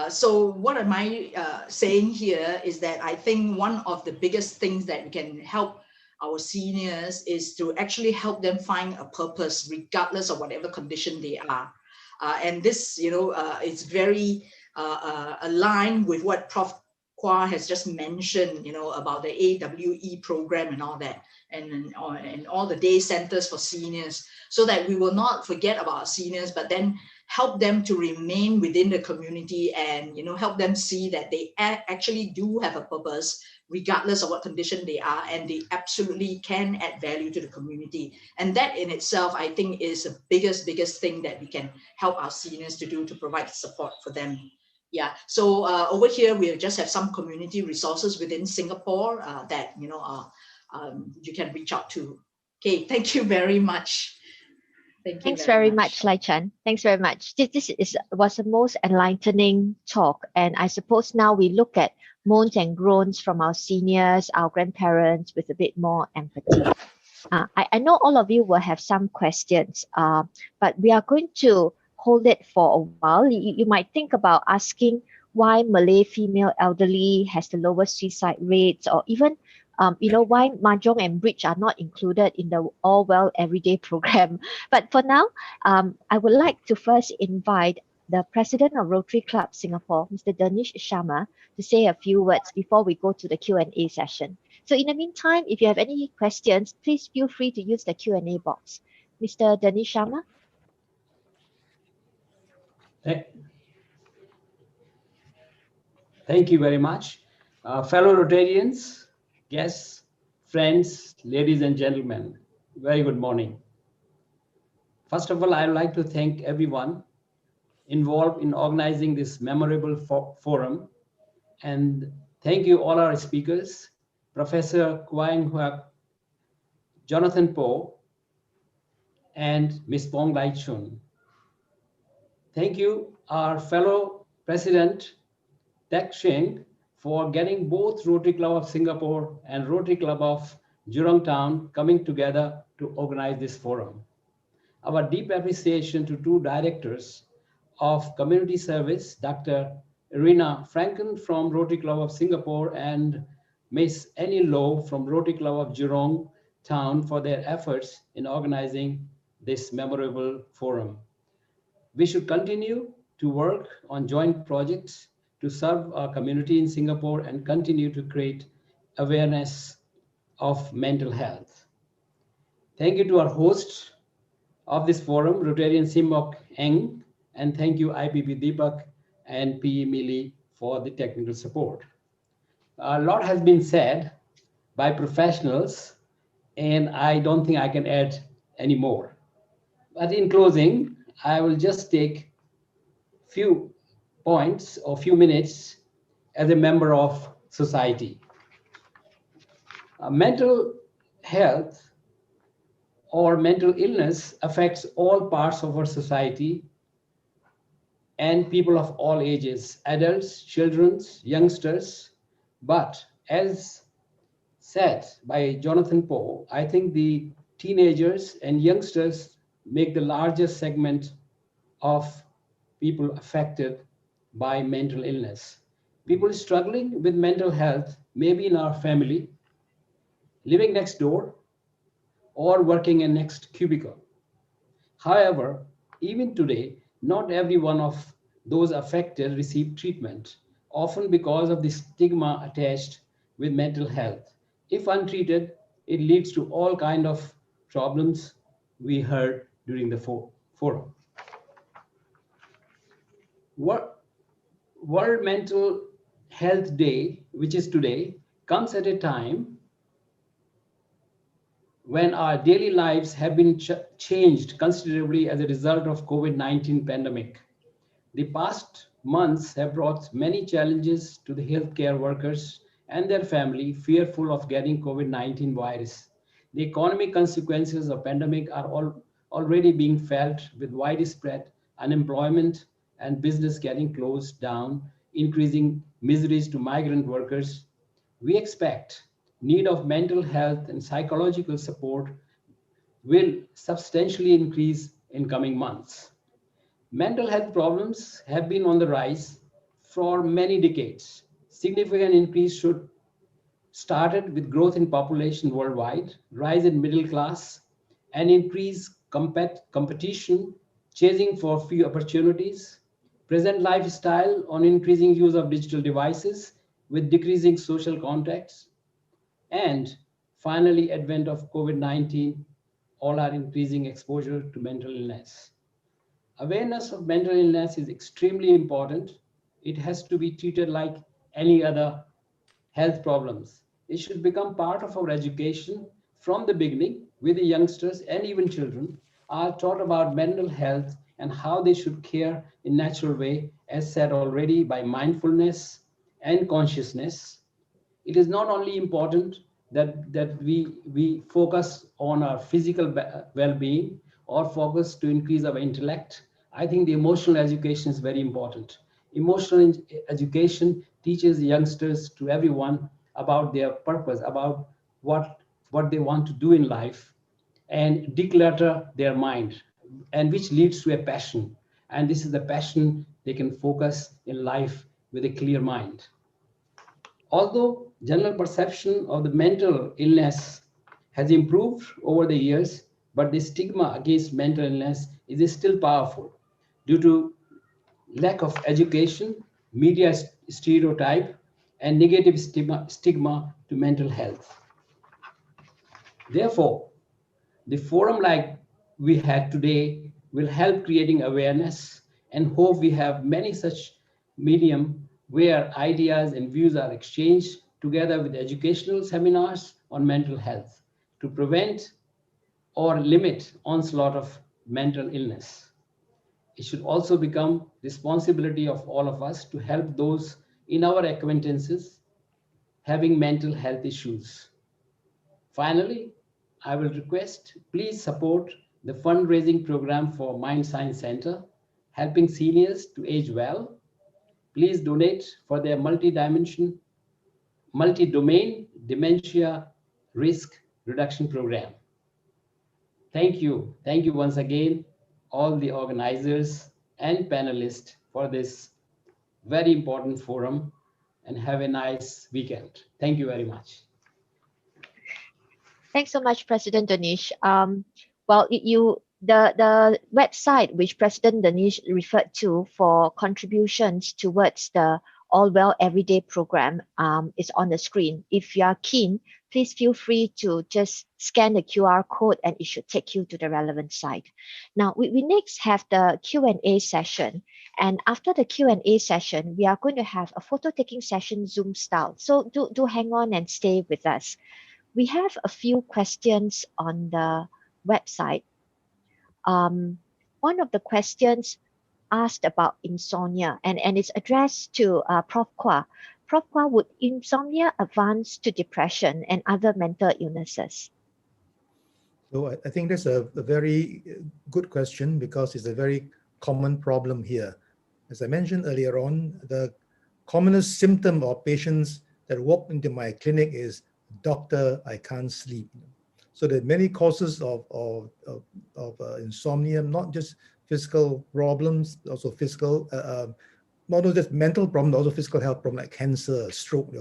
So what am I saying here is that I think one of the biggest things that we can help our seniors is to actually help them find a purpose, regardless of whatever condition they are. And this, is very aligned with what Prof. Kwa has just mentioned, about the AWE program and all that, and all the day centers for seniors, so that we will not forget about our seniors, but then help them to remain within the community and, help them see that they actually do have a purpose, regardless of what condition they are, and they absolutely can add value to the community. And that in itself, I think, is the biggest thing that we can help our seniors to do, to provide support for them. Yeah, so over here, we just have some community resources within Singapore that, you can reach out to. Okay, thank you very much. Thanks very much, Lai Chan. Thanks very much. This was the most enlightening talk. And I suppose now we look at moans and groans from our seniors, our grandparents, with a bit more empathy. I know all of you will have some questions, but we are going to hold it for a while. You might think about asking why Malay female elderly has the lowest suicide rates, or even why Mahjong and Bridge are not included in the All Well Everyday program. But for now, I would like to first invite the President of Rotary Club Singapore, Mr. Danish Sharma, to say a few words before we go to the Q&A session. So in the meantime, if you have any questions, please feel free to use the Q&A box. Mr. Danish Sharma? Thank you very much. Fellow Rotarians, guests, friends, ladies and gentlemen, very good morning. First of all, I would like to thank everyone involved in organizing this memorable forum. And thank you all our speakers, Professor Kwang Huat, Jonathan Po, and Ms. Pong Lai Chun. Thank you, our fellow President, Tek Shing, for getting both Rotary Club of Singapore and Rotary Club of Jurong Town coming together to organize this forum. Our deep appreciation to two directors of community service, Dr. Irina Franken from Rotary Club of Singapore and Ms. Annie Lowe from Rotary Club of Jurong Town for their efforts in organizing this memorable forum. We should continue to work on joint projects to serve our community in Singapore and continue to create awareness of mental health. Thank you to our host of this forum, Rotarian Simbok Eng, and thank you IPP Deepak and PE Mili for the technical support. A lot has been said by professionals, and I don't think I can add any more. But in closing, I will just take few points or few minutes as a member of society. Mental health or mental illness affects all parts of our society and people of all ages, adults, children, youngsters. But as said by Jonathan Po, I think the teenagers and youngsters make the largest segment of people affected by mental illness. People struggling with mental health, maybe in our family, living next door, or working in next cubicle. However, even today, not every one of those affected receive treatment, often because of the stigma attached with mental health. If untreated, it leads to all kinds of problems we heard during the forum. World Mental Health Day, which is today, comes at a time when our daily lives have been changed considerably as a result of COVID-19 pandemic. The past months have brought many challenges to the healthcare workers and their family, fearful of getting COVID-19 virus. The economic consequences of pandemic are already being felt with widespread unemployment and business getting closed down, increasing miseries to migrant workers. We expect need of mental health and psychological support will substantially increase in coming months. Mental health problems have been on the rise for many decades. Significant increase started with growth in population worldwide, rise in middle class, and increased competition, chasing for few opportunities, present lifestyle on increasing use of digital devices, with decreasing social contacts, and finally, advent of COVID-19, all are increasing exposure to mental illness. Awareness of mental illness is extremely important. It has to be treated like any other health problems. It should become part of our education from the beginning, with the youngsters and even children are taught about mental health and how they should care in natural way, as said already, by mindfulness and consciousness. It is not only important that we focus on our physical well-being or focus to increase our intellect. I think the emotional education is very important. Emotional education teaches youngsters to everyone about their purpose, about what they want to do in life, and declutter their mind, and which leads to a passion. And this is the passion they can focus in life with a clear mind. Although general perception of the mental illness has improved over the years, but the stigma against mental illness is still powerful due to lack of education, media stereotype, and negative stigma to mental health. Therefore, the forum like we had today will help creating awareness, and hope we have many such medium where ideas and views are exchanged together with educational seminars on mental health to prevent or limit onslaught of mental illness. It should also become responsibility of all of us to help those in our acquaintances having mental health issues. Finally, I will request, please support the fundraising program for Mind Science Center, helping seniors to age well. Please donate for their multi-domain dementia risk reduction program. Thank you. Thank you once again, all the organizers and panelists for this very important forum, and have a nice weekend. Thank you very much. Thanks so much, President Danish. The website which President Danish referred to for contributions towards the All Well Everyday program is on the screen. If you are keen, please feel free to just scan the QR code and it should take you to the relevant site. Now, we next have the Q&A session. And after the Q&A session, we are going to have a photo taking session Zoom style. So do hang on and stay with us. We have a few questions on the website. One of the questions asked about insomnia, and it's addressed to Prof. Kwa. Prof. Kwa, would insomnia advance to depression and other mental illnesses? So I think that's a very good question, because it's a very common problem here. As I mentioned earlier on, the commonest symptom of patients that walk into my clinic is, "Doctor, I can't sleep." So there are many causes of insomnia, not just physical problems, also physical, not just mental problems, also physical health problems like cancer, stroke,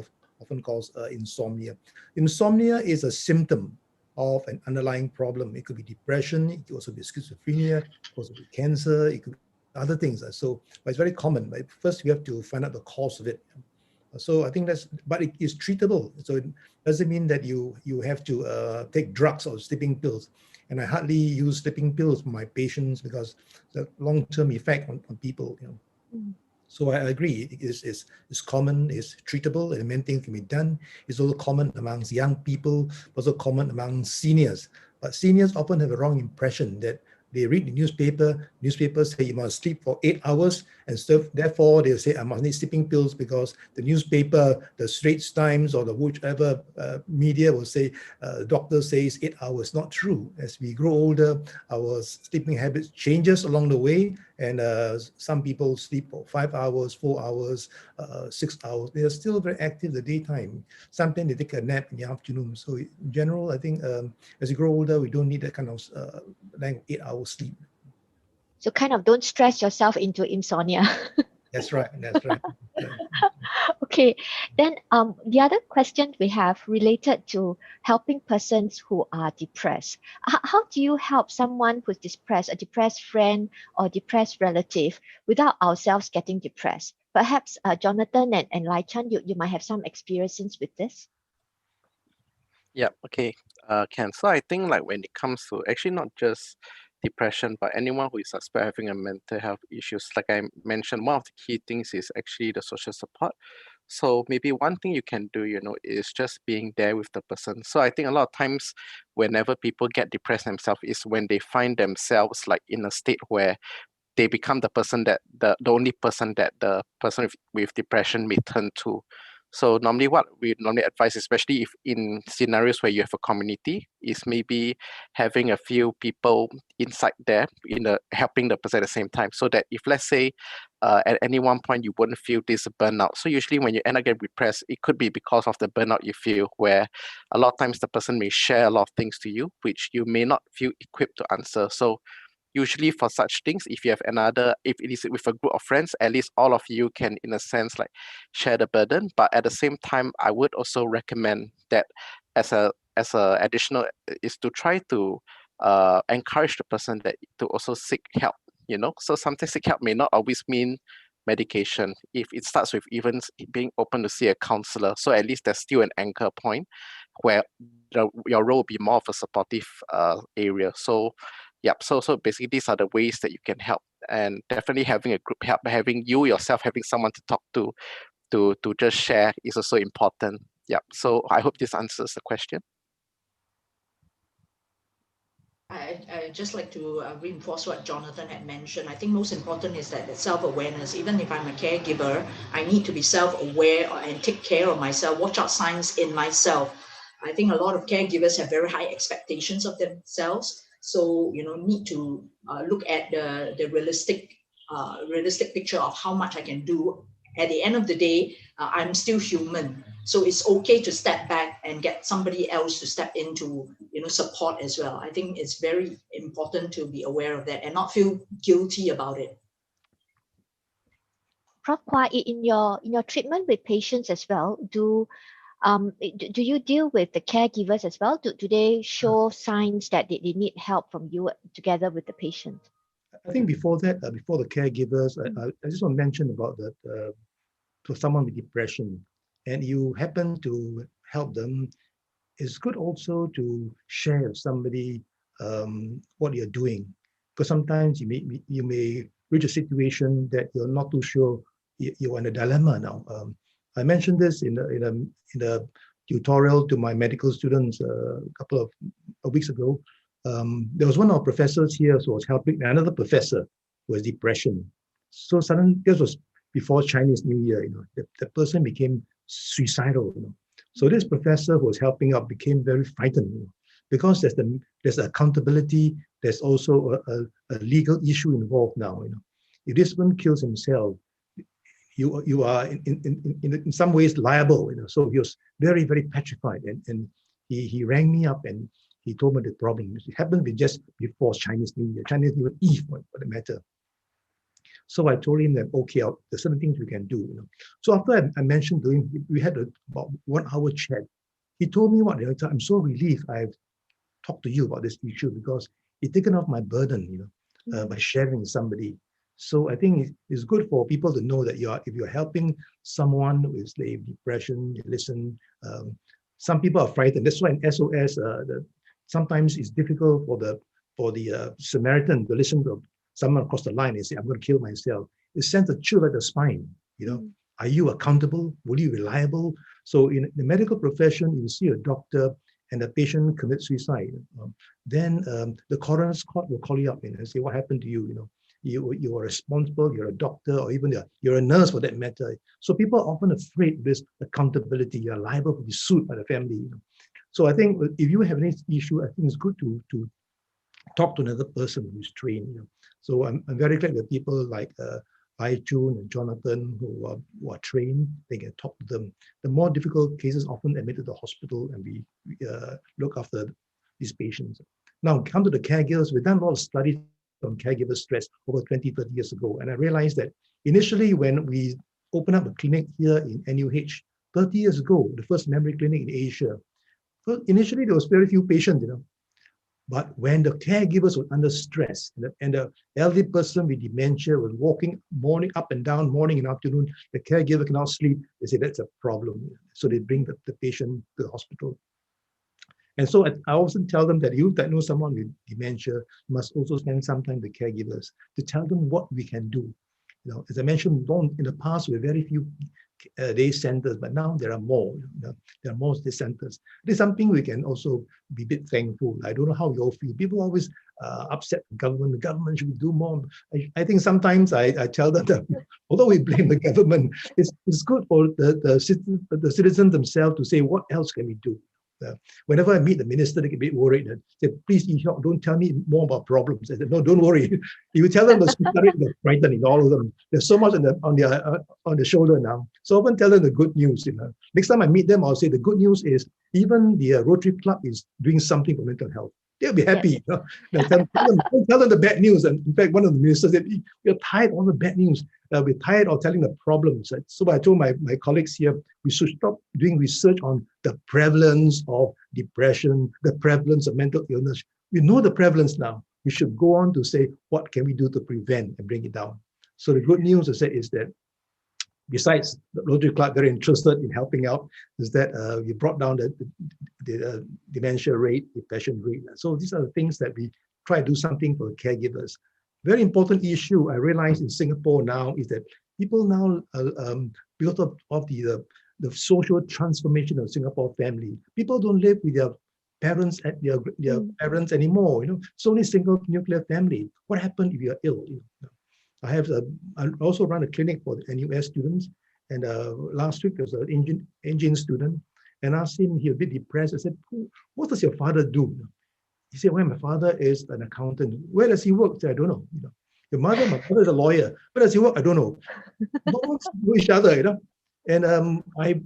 often cause insomnia. Insomnia is a symptom of an underlying problem. It could be depression, it could also be schizophrenia, it could also be cancer, it could be other things. So, but it's very common. But first, we have to find out the cause of it. So I think but it is treatable. So it doesn't mean that you have to take drugs or sleeping pills. And I hardly use sleeping pills for my patients because the long-term effect on people, So I agree, it's common, it's treatable, and many things can be done. It's also common amongst young people, also common among seniors. But seniors often have a wrong impression that they read the newspapers say you must sleep for 8 hours, and so therefore they'll say I must need sleeping pills because the newspaper, the Straits Times, or the whichever media will say doctor says 8 hours. Not true. As we grow older, our sleeping habits changes along the way, and some people sleep for 5 hours, 4 hours, 6 hours. They are still very active the daytime. Sometimes they take a nap in the afternoon. So in general, I think as you grow older, we don't need that kind of 8 hours sleep. So kind of don't stress yourself into insomnia. That's right. That's right. Okay, then the other question we have related to helping persons who are depressed. How do you help someone who's depressed, a depressed friend or depressed relative, without ourselves getting depressed, Perhaps Jonathan and Lai Chan, you might have some experiences with this. Yeah, okay, Ken. So I think like when it comes to actually not just depression, but anyone who is suspect having a mental health issues, like I mentioned, one of the key things is actually the social support. So maybe one thing you can do, is just being there with the person. So I think a lot of times whenever people get depressed themselves is when they find themselves like in a state where they become the person that the only person that the person with depression may turn to. So normally what we normally advise, especially if in scenarios where you have a community, is maybe having a few people inside there helping the person at the same time, so that if let's say at any one point you wouldn't feel this burnout. So usually when you end up getting depressed, it could be because of the burnout you feel, where a lot of times the person may share a lot of things to you, which you may not feel equipped to answer. So usually for such things, if it is with a group of friends, at least all of you can, in a sense, like share the burden. But at the same time, I would also recommend that as a additional is to try to encourage the person that to also seek help. So sometimes seek help may not always mean medication. If it starts with even being open to see a counselor, so at least there's still an anchor point where your role will be more of a supportive area. So yep. So basically these are the ways that you can help, and definitely having a group help, having you yourself, having someone to talk to just share is also important. Yep. So I hope this answers the question. I just like to reinforce what Jonathan had mentioned. I think most important is that self-awareness. Even if I'm a caregiver, I need to be self-aware and take care of myself, watch out signs in myself. I think a lot of caregivers have very high expectations of themselves. So, need to look at the realistic picture of how much I can do. At the end of the day, I'm still human. So it's okay to step back and get somebody else to step into, support as well. I think it's very important to be aware of that and not feel guilty about it. Prof. Kua, in your treatment with patients as well, do you deal with the caregivers as well? Do they show signs that they need help from you together with the patient? I think before that, before the caregivers, I just want to mention about that to someone with depression, and you happen to help them, it's good also to share with somebody what you're doing, because sometimes you may reach a situation that you're not too sure you're in a dilemma now. I mentioned this in a tutorial to my medical students a couple of weeks ago. There was one of our professors here who was helping another professor who has depression. So suddenly, this was before Chinese New Year, the person became suicidal. So this professor who was helping out became very frightened, because there's accountability. There's also a legal issue involved now. If this one kills himself, you are in some ways liable. So he was very, very petrified, and he rang me up and he told me the problem. It happened to be just before Chinese New Year, Chinese New Year Eve, for the matter. So I told him that, okay, there's certain things we can do. So after I mentioned to him, we had about 1 hour chat. He told me I'm so relieved I've talked to you about this issue, because it's taken off my burden, by sharing with somebody. So I think it's good for people to know that if you're helping someone with depression, you listen. Some people are frightened. That's why in SOS, sometimes it's difficult for the Samaritan to listen to someone across the line and say, I'm going to kill myself. It sends a chill at the spine. Are you accountable? Will you be reliable? So in the medical profession, you see a doctor and the patient commits suicide, then the coroner's court will call you up and say, what happened to you? You are responsible, you're a doctor, or even you're a nurse for that matter. So people are often afraid of this accountability. You're liable to be sued by the family. So I think if you have any issue, I think it's good to talk to another person who's trained. So I'm very glad that people like Lai Jun and Jonathan who are trained, they can talk to them. The more difficult cases often admitted to the hospital, and we look after these patients. Now, come to the caregivers. We've done a lot of studies on caregiver stress over 20, 30 years ago. And I realized that initially when we opened up a clinic here in NUH 30 years ago, the first memory clinic in Asia, well, initially there was very few patients, But when the caregivers were under stress and the elderly person with dementia was walking morning up and down, morning and afternoon, the caregiver cannot sleep, they say that's a problem. So they bring the patient to the hospital. And so I often tell them that you that know someone with dementia must also spend some time with caregivers to tell them what we can do. You know, as I mentioned, in the past, we had very few day centers, but now there are more. There are more day centers. There's something we can also be a bit thankful. I don't know how you all feel. People always upset the government. The government should do more. I think sometimes I tell them that although we blame the government, it's good for the citizens themselves to say, what else can we do? Whenever I meet the minister, they get a bit worried and say, please, don't tell me more about problems. I said, no, don't worry. You tell them the story, they're frightened, all of them. There's so much on the shoulder now. So often tell them the good news. Next time I meet them, I'll say the good news is even the Rotary Club is doing something for mental health. They'll be happy. Yes. Tell them the bad news. And in fact, one of the ministers said, we're tired of all the bad news. We're tired of telling the problems. So I told my colleagues here, we should stop doing research on the prevalence of depression, the prevalence of mental illness. We know the prevalence now. We should go on to say, what can we do to prevent and bring it down? So the good news is that besides the Rotary Club very interested in helping out, is that we brought down the dementia rate, depression rate. So these are the things that we try to do something for caregivers. Very important issue I realize in Singapore now is that people now, because of the social transformation of Singapore family, people don't live with their parents at their parents anymore. It's only single nuclear family. What happened if you are ill? I also run a clinic for the NUS students, and last week there was an engine student, and I asked him, he was a bit depressed. I said, what does your father do? He said, well, my father is an accountant. Where does he work? I said, I don't know. My mother is a lawyer. Where does he work? I don't know. No one know each other, And I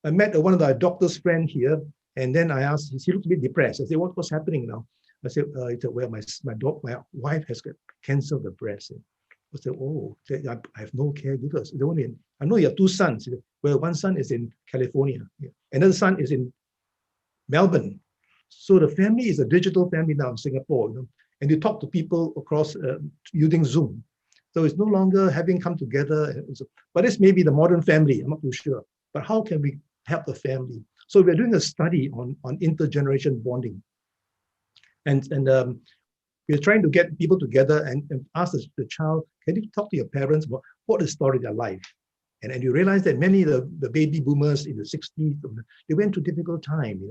met one of the doctor's friend here, and then I asked, he looked a bit depressed. I said, what's happening now? I said, well, my wife has got cancer of the breast. I said, oh, I have no caregivers. I know you have two sons. Well, one son is in California. Another son is in Melbourne. So the family is a digital family now in Singapore, and you talk to people across using Zoom. So it's no longer having come together. But this may be the modern family, I'm not too sure. But how can we help the family? So we're doing a study on intergeneration bonding. And we're trying to get people together and ask the child, can you talk to your parents about what is the story of their life? And you realize that many of the baby boomers in the 60s, they went through a difficult time,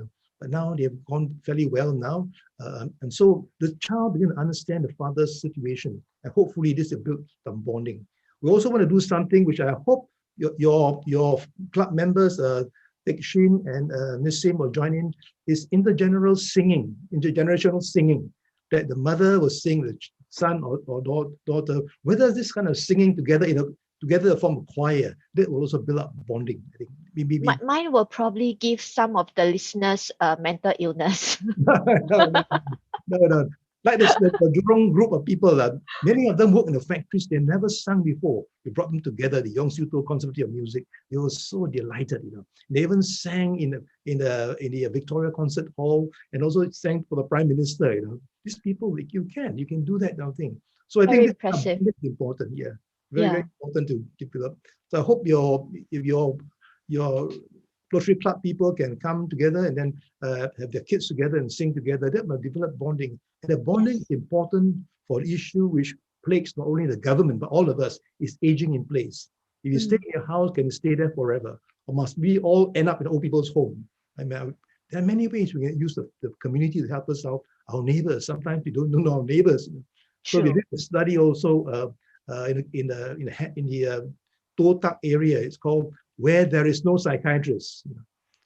but now they've gone fairly well now. And so the child begins to understand the father's situation, and hopefully this will build some bonding. We also want to do something which I hope your club members, Teck Shin and Ms. Sim will join in, is intergenerational singing, that the mother will sing, the son or daughter, whether this kind of singing together together form a choir, that will also build up bonding. I think maybe mine will probably give some of the listeners mental illness. No. Like the Jurong group of people, many of them work in the factories. They never sung before. We brought them together, the Yong Siu To Conservatory of Music. They were so delighted, They even sang in the Victoria Concert Hall, and also sang for the Prime Minister. These people, you can do that now thing. So I think it's important. Yeah, very important to keep it up. So I hope if your Rotary Club people can come together and then have their kids together and sing together. That will develop bonding. And the bonding is important for an issue which plagues not only the government, but all of us, is aging in place. If you stay in your house, can you stay there forever? Or must we all end up in old people's home? I mean, there are many ways we can use the community to help us out. Our neighbors, sometimes we don't know our neighbors. So we did a study also in the Toh Tak area. It's called Where There Is No Psychiatrist.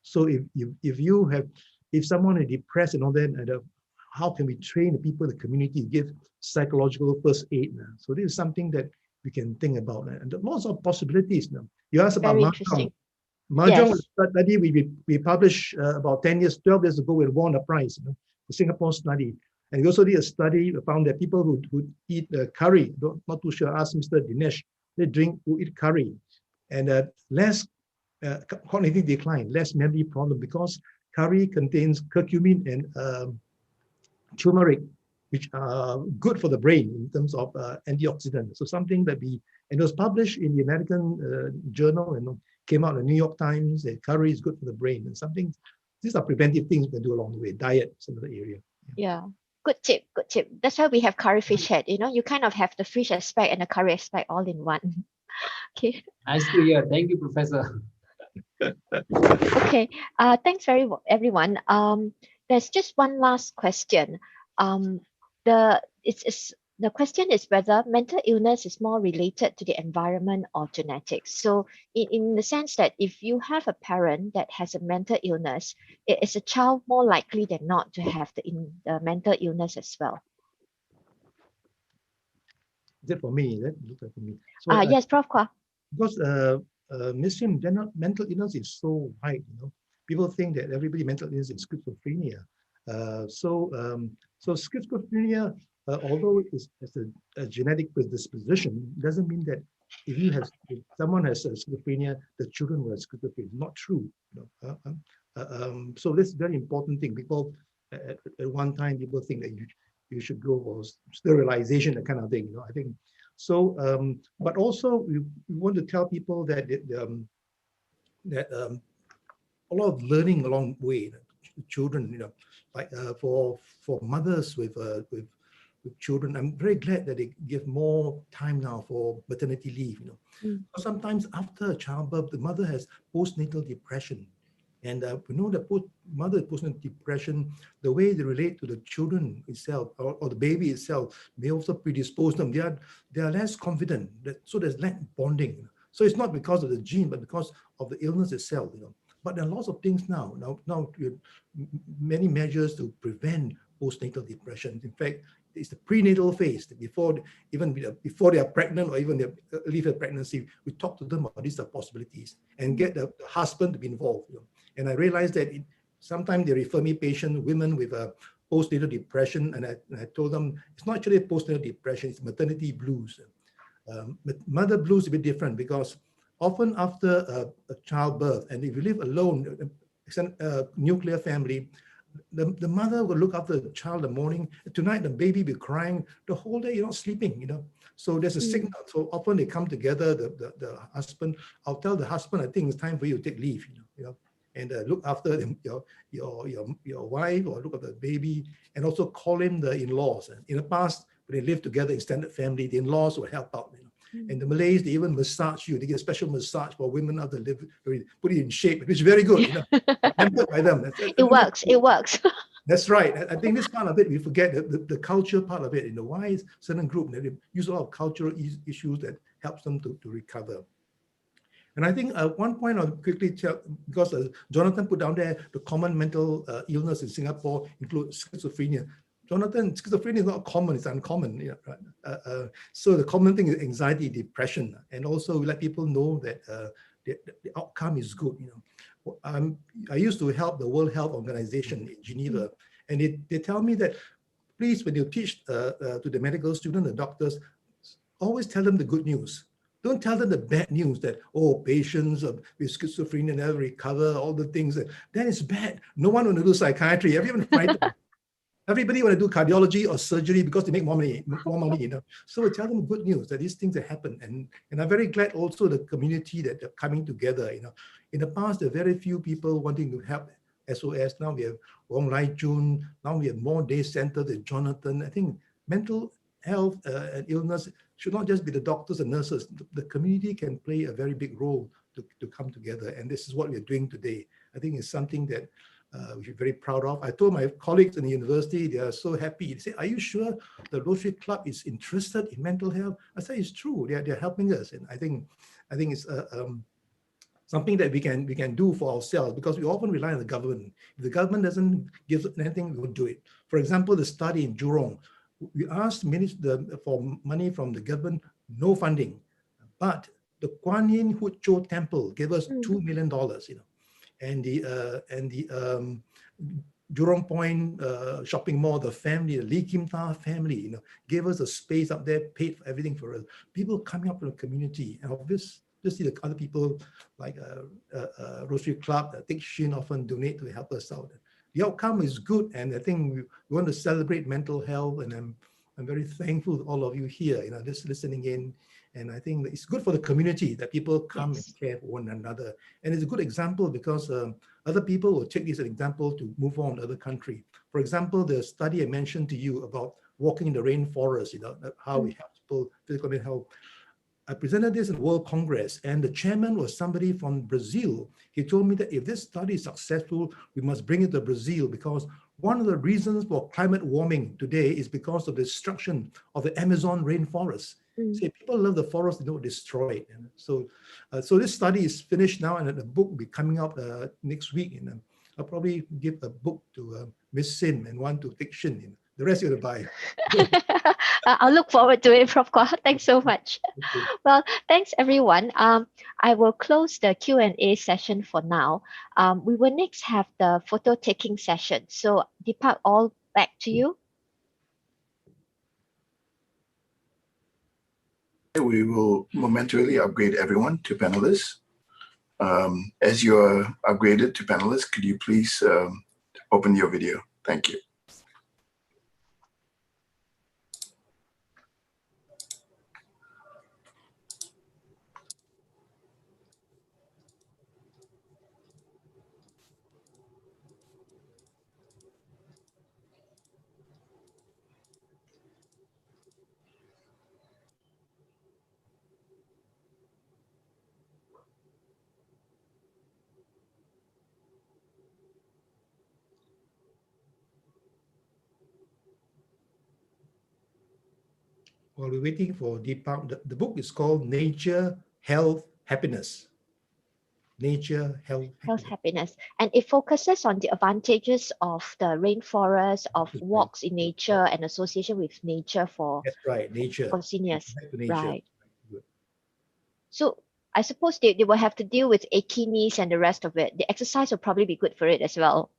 So if someone is depressed and all that, how can we train the people in the community to give psychological first aid? So this is something that we can think about, and lots of possibilities now. You asked about Mahjong. Mahjong study we published about 12 years ago. We won a prize, the Singapore study. And we also did a study, found that people who eat curry, not too sure, ask Mr. Dinesh, who eat curry, and less cognitive decline, less memory problem, because curry contains curcumin and turmeric, which are good for the brain in terms of antioxidants. So something that and it was published in the American journal and came out in the New York Times, that curry is good for the brain and something. These are preventive things we can do along the way. Diet is another area. Yeah. Good tip, good tip. That's why we have curry fish head. You kind of have the fish aspect and the curry aspect all in one. Okay. Nice to hear. Thank you, Professor. Okay. Thanks everyone. There's just one last question. The question is whether mental illness is more related to the environment or genetics. So in the sense that if you have a parent that has a mental illness, is a child more likely than not to have the mental illness as well? Is it for me? That looks like for me. So, yes, Prof. Kua. Because Ms. Sim, mental illness is so wide, People think that everybody mental illness is schizophrenia. So schizophrenia, although it's a genetic predisposition, doesn't mean that if someone has schizophrenia, the children will have schizophrenia. Not true. So this is a very important thing. People at one time people think that you should go for sterilization, that kind of thing. I think so. But also we want to tell people that a lot of learning along the way. Children, like for mothers with children, I'm very glad that they give more time now for maternity leave. Sometimes after childbirth, the mother has postnatal depression, and we know that mother postnatal depression, the way they relate to the children itself or the baby itself may also predispose them. They are less confident, so there's lack of bonding. So it's not because of the gene, but because of the illness itself. But there are lots of things now many measures to prevent postnatal depression. In fact, it's the prenatal phase, before they are pregnant or even they leave a pregnancy. We talk to them about these are possibilities and get the husband to be involved. And I realized that sometimes they refer me women with a postnatal depression, and I told them it's not actually a postnatal depression, it's maternity blues. Mother blues is a bit different because often after a childbirth, and if you live alone, nuclear family, the mother will look after the child in the morning. Tonight, the baby will be crying the whole day. You're not sleeping, So there's a signal. So often they come together. The husband, I'll tell the husband, I think it's time for you to take leave, and look after your wife or look after the baby, and also call in the in-laws. In the past, when they lived together, extended family, the in-laws will help out. And the Malays, they even massage you. They get a special massage for women after delivery, put it in shape, which is very good. Remembered by them. It works. That's right. I think this part of it, we forget the culture part of it. Why is certain group that they use a lot of cultural issues that helps them to recover. And I think one point I'll quickly tell, because Jonathan put down there, the common mental illness in Singapore includes schizophrenia. Jonathan, schizophrenia is not common, it's uncommon. So the common thing is anxiety, depression, and also we let people know that the outcome is good. I used to help the World Health Organization in Geneva, and they tell me that, please, when you teach to the medical student, the doctors, always tell them the good news. Don't tell them the bad news that, patients with schizophrenia never recover, all the things. That is bad. No one want to do psychiatry. Everybody want to do cardiology or surgery because they make more money. So we tell them good news that these things that happen. And I'm very glad also the community that are coming together. In the past, there are very few people wanting to help SOS. Now we have Wong Lai Jun. Now we have more day centers with Jonathan. I think mental health and illness should not just be the doctors and nurses. The community can play a very big role to come together. And this is what we're doing today. I think it's something that we're very proud of. I told my colleagues in the university, they are so happy. They say, are you sure the Rotary Club is interested in mental health? I say, it's true. They're helping us. And I think it's something that we can do for ourselves, because we often rely on the government. If the government doesn't give anything, we will do it. For example, the study in Jurong, we asked for money from the government, no funding. But the Kuan Yin Hut Cho Temple gave us $2 million, and the Jurong Point shopping mall, the family, the Lee Kim Ta family, gave us a space up there, paid for everything for us. People coming up from the community, and obviously the other people like Rotary Club, Teck Shin often donate to help us out. the outcome is good, and I think we want to celebrate mental health, and I'm very thankful to all of you here, just listening in. And I think that it's good for the community that people come and care for one another. And it's a good example because other people will take this as an example to move on to other country. For example, the study I mentioned to you about walking in the rainforest, how it helps people physical health. I presented this in World Congress, and the chairman was somebody from Brazil. He told me that if this study is successful, we must bring it to Brazil, because one of the reasons for climate warming today is because of the destruction of the Amazon rainforest. See, people love the forest, they don't destroy it. And so this study is finished now, and the book will be coming out next week. And I'll probably give a book to Miss Sim and one to Dick Shin. The rest you're going to buy. I'll look forward to it, Prof. Kwok. Thanks so much. Well, thanks everyone. I will close the Q&A session for now. We will next have the photo taking session. So Deepak, all back to you. We will momentarily upgrade everyone to panelists. As you are upgraded to panelists, could you please open your video? Thank you. While we're waiting for Deepak, the book is called Nature, Health, Happiness. Nature, Health, Happiness. And it focuses on the advantages of the rainforest, of walks in nature and association with nature for, that's right, nature. For seniors. Nature. Right. Good. So I suppose they will have to deal with achy knees and the rest of it. The exercise will probably be good for it as well.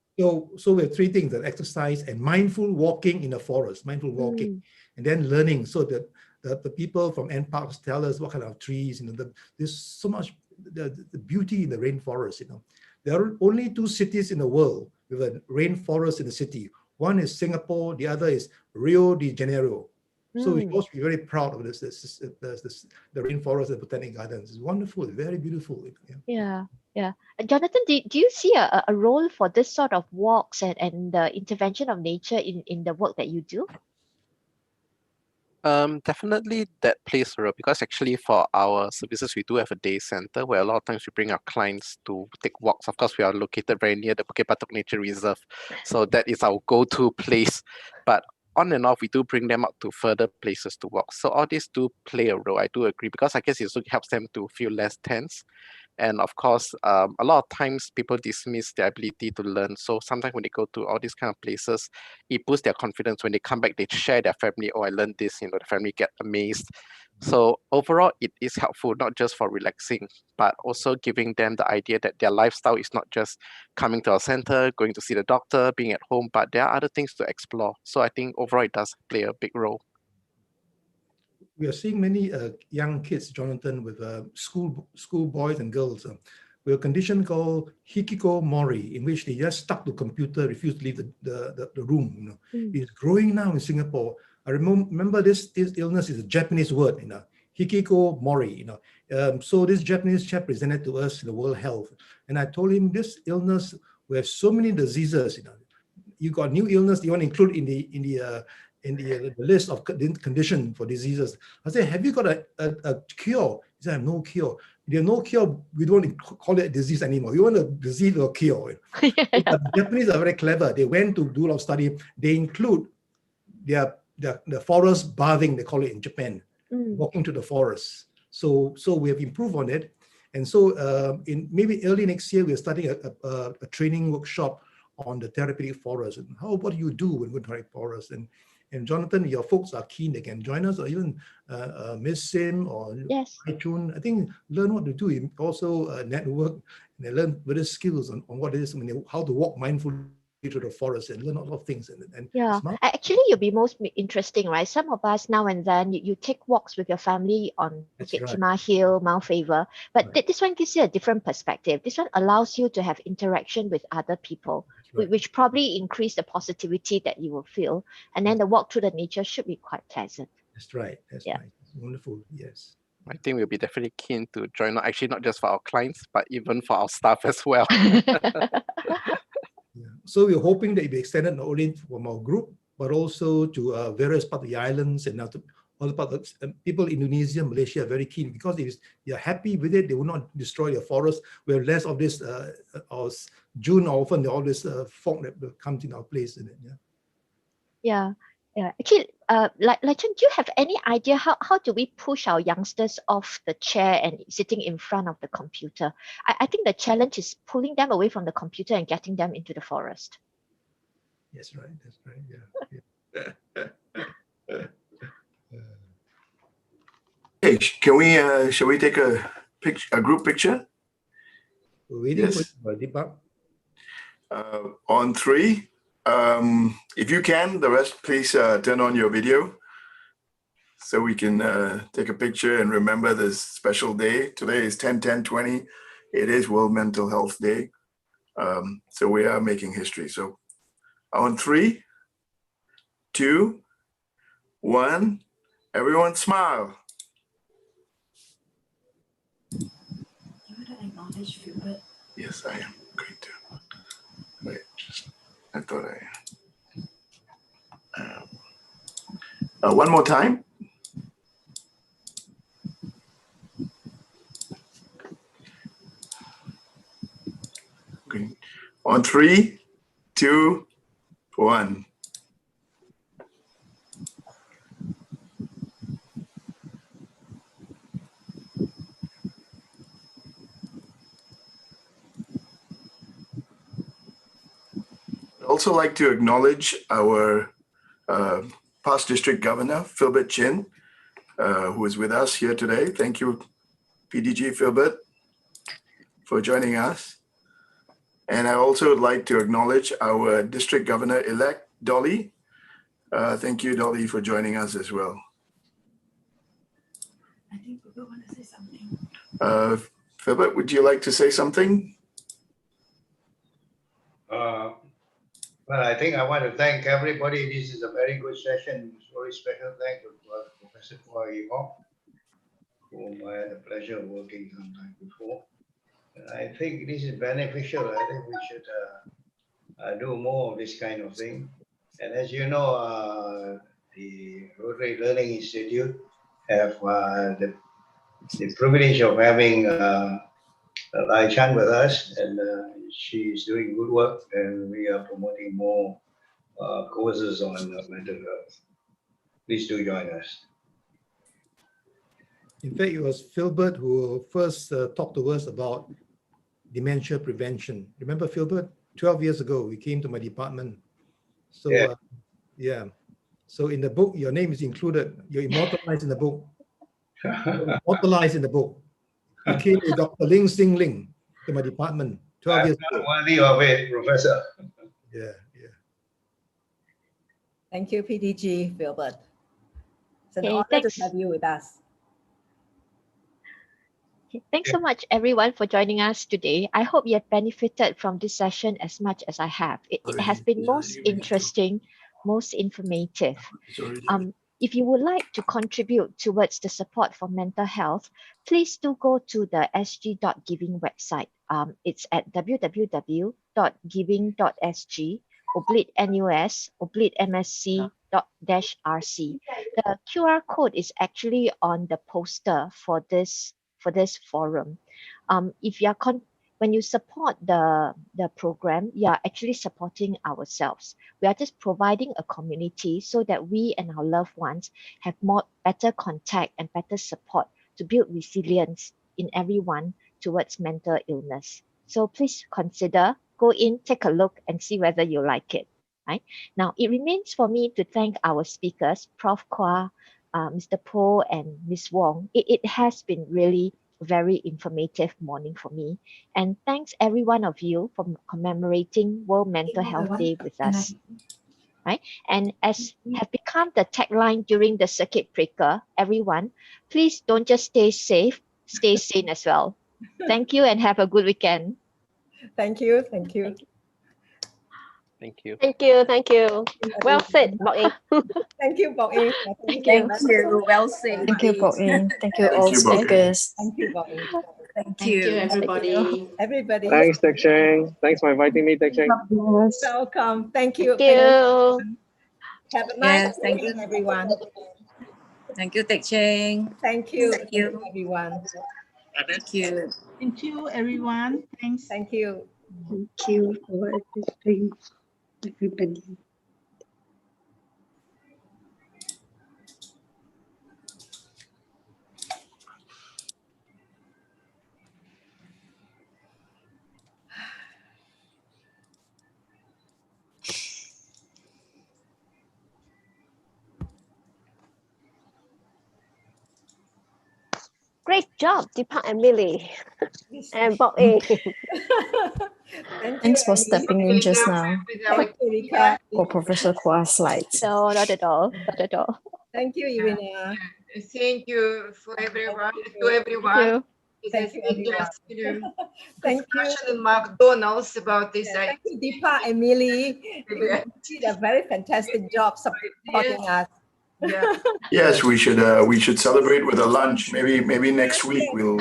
So we have three things: that exercise and mindful walking in the forest, mindful walking, and then learning. So that the people from NParks tell us what kind of trees, there's so much the beauty in the rainforest. There are only two cities in the world with a rainforest in the city. One is Singapore, the other is Rio de Janeiro. So we must be very proud of this the rainforest and Botanic Gardens. It's wonderful, very beautiful. Yeah. Jonathan, do you see a role for this sort of walks and the intervention of nature in the work that you do? Definitely that plays a role, because actually for our services, we do have a day center where a lot of times we bring our clients to take walks. Of course, we are located very near the Bukit Batok Nature Reserve. So that is our go-to place. But on and off, we do bring them out to further places to walk. So all these do play a role. I do agree, because I guess it also helps them to feel less tense. And of course, a lot of times people dismiss their ability to learn. So sometimes when they go to all these kind of places, it boosts their confidence. When they come back, they share their family, oh, I learned this, the family get amazed. So overall, it is helpful, not just for relaxing, but also giving them the idea that their lifestyle is not just coming to our center, going to see the doctor, being at home, but there are other things to explore. So I think overall, it does play a big role. We are seeing many young kids, Jonathan, with school boys and girls with a condition called hikikomori, in which they just stuck to computer, refuse to leave the room. It's growing now in Singapore. I remember this illness is a Japanese word, hikikomori. So this Japanese chap presented to us in the World Health, and I told him this illness, we have so many diseases. You got new illness you want to include in the list of condition for diseases. I said, have you got a cure? He said, I have no cure. There's no cure. We don't call it a disease anymore. You want a disease or a cure. But the Japanese are very clever. They went to do a lot of study. They include the forest bathing, they call it in Japan, walking to the forest. So we have improved on it. And so in maybe early next year, we're starting a training workshop on the therapeutic forest. And what do you do when you go to forest? And Jonathan, your folks are keen, they can join us, or even Miss Sim or Chun. I think learn what to do. Also network, and they learn various skills on what it is, how to walk mindfully to the forest and learn a lot of things. And Yeah, smart. actually, you'll be most interesting, right? Some of us now and then you take walks with your family on That's Bukit right. Timah Hill, Mount Faber, but Right. this one gives you a different perspective. This one allows you to have interaction with other people, Right. which probably increase the positivity that you will feel. And then the walk through the nature should be quite pleasant. That's right. That's Yeah. right. Wonderful. Yes. I think we'll be definitely keen to join, actually not just for our clients, but even for our staff as well. Yeah. So we're hoping that it will be extended not only from our group, but also to various parts of the islands and now to other parts of people in Indonesia, Malaysia are very keen because if they're happy with it, they will not destroy their forest. We have less of this June often all this fog that comes in our place in it. Yeah. Yeah. Yeah. Actually, like Chen, do you have any idea how do we push our youngsters off the chair and sitting in front of the computer? I think the challenge is pulling them away from the computer and getting them into the forest. That's right. That's right. Yeah. Hey, can we? Shall we take a group picture? We're waiting Yes. for Deepak. On 3. If you can, the rest, please turn on your video so we can take a picture and remember this special day. Today is 10/10/20. It is World Mental Health Day. So we are making history. So on 3, 2, 1, everyone smile. Yes, I am going to. Wait, I thought one more time. Okay. On 3, 2, 1. I'd also like to acknowledge our past district governor, Philbert Chin, who is with us here today. Thank you, PDG Philbert, for joining us. And I also would like to acknowledge our district governor-elect, Dolly. Thank you, Dolly, for joining us as well. I think Philbert want to say something. Philbert, would you like to say something? Well, I think I want to thank everybody. This is a very good session. It's very special thanks to Professor Phua Yi Hock, whom I had the pleasure of working sometime before. And I think this is beneficial. I think we should do more of this kind of thing. And as you know, the Rotary Learning Institute have the privilege of having Lai Chan with us, and she is doing good work, and we are promoting more courses on mental health. Please do join us. In fact, it was Philbert who first talked to us about dementia prevention. Remember Philbert? 12 years ago, we came to my department. So Yeah. yeah. So in the book, your name is included. You're immortalized in the book. Immortalized in the book. You came with Dr. Ling Sing Ling to my department 12 years ago. Worthy of it, Professor. Yeah. Thank you, PDG Philbert. It's an Okay, honor thanks. to have you with us. Okay, thanks so much, everyone, for joining us today. I hope you have benefited from this session as much as I have. It has been most interesting, most informative. If you would like to contribute towards the support for mental health, please do go to the sg.giving website. It's at www.giving.sg/NUS/MSC.-RC. The QR code is actually on the poster for this forum. If you are when you support the program, you are actually supporting ourselves. We are just providing a community so that we and our loved ones have better contact and better support to build resilience in everyone towards mental illness. So please consider, go in, take a look and see whether you like it. Right? Now, it remains for me to thank our speakers, Prof. Kua, Mr. Po and Ms. Wong. It has been really very informative morning for me. And thanks every one of you for commemorating World Mental Health Day with us. Right? And as have become the tagline during the circuit breaker, everyone, please don't just stay safe, stay sane as well. Thank you and have a good weekend. Thank you. Thank you. Thank you. Thank you. Thank you. Well said, Bok Eng. Thank you, Bok Eng. Thank you. Thank you. Well said. Thank you, Bok Eng. Thank you, all you, Bok Eng. speakers. Thank you, Bok Eng. Thank Thank you, everybody. Everybody, Thanks, Teck Cheng. Thanks for inviting me, Teck Cheng. welcome. Thank you. Thank you. Have a nice Yes, thank evening, you. everyone. Thank you, Teck Cheng. Thank you. Thank you. Everyone. Thank you. Thank you, everyone. Thanks. Thank you. Thank you for everything, everybody. Great job, Deepak and Millie and Bok Eng. Thanks for stepping in just now Thank you, Rika. for Professor Kua's slides. No, not at all. Not at all. Thank you, Irina. Thank you for everyone. To Thank everyone. you. It Thank has you, been everyone. just, you know, Thank you. discussion in McDonald's about this. Thank you, Deepa and Millie. You did a very fantastic job supporting us. Yeah. Yes, we should celebrate with a lunch. Maybe next week or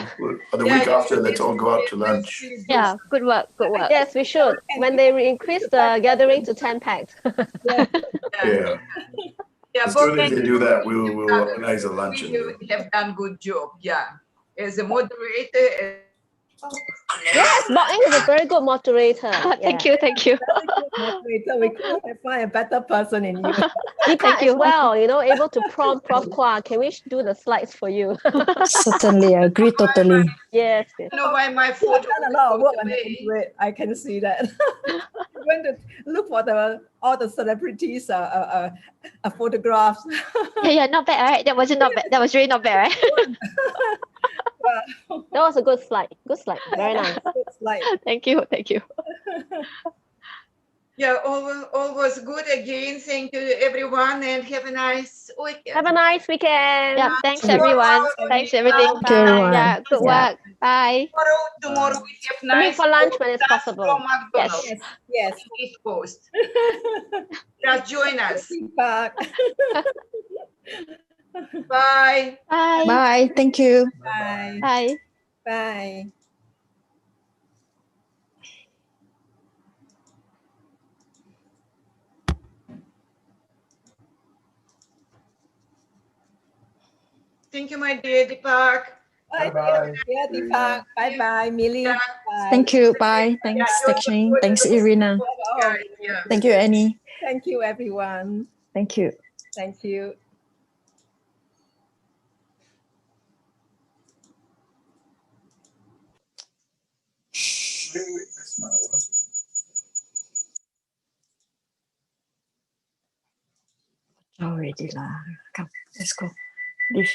the week after. Let's all go out to lunch. Yeah, good work. Good work. Yes, we should. When they increase the gathering to 10 packs. Yeah. Yeah, As Bok soon as Eng, they do that, we'll organize a lunch. you have done good job. Yeah, as a moderator. Yes, Bok Eng is a very good moderator. Thank you. Thank you. Moderator, we couldn't have find a better person in you. Deepak as well, you know, able to prompt Prof. Kua. Can we do the slides for you? Certainly, I agree totally. Yes. yes. I don't know why my I've photo done a lot of work on away. it. I can see that. I'm going to look for all the celebrities' photographs. Yeah, not bad, right? That wasn't not bad. That was really not bad, right? That was a good slide. Good slide. Very nice. Good slide. Thank you. Thank you. Yeah, all was good again. Thank you, everyone, and have a nice weekend. Have a nice weekend. Yeah, thanks everyone. Thanks everything. Thank you, everyone. Yeah, good Yeah. work. Bye. Tomorrow we have Meet nice for lunch when it's food possible. from McDonald's. Yes. Yes. East Coast. Just join us. Bye. Bye. Bye. Bye. Thank you. Bye. Bye. Bye. Thank you, my dear Deepak. Bye. Yeah, Deepak. Bye-bye. Millie. Yeah. Bye. Thank you. Bye. Thanks, Teck Cheng. Thanks, Irina. Oh, Yeah. Thank you, Annie. thank you, everyone. Thank you. Thank you. Already lah. Come, let's go. Leave.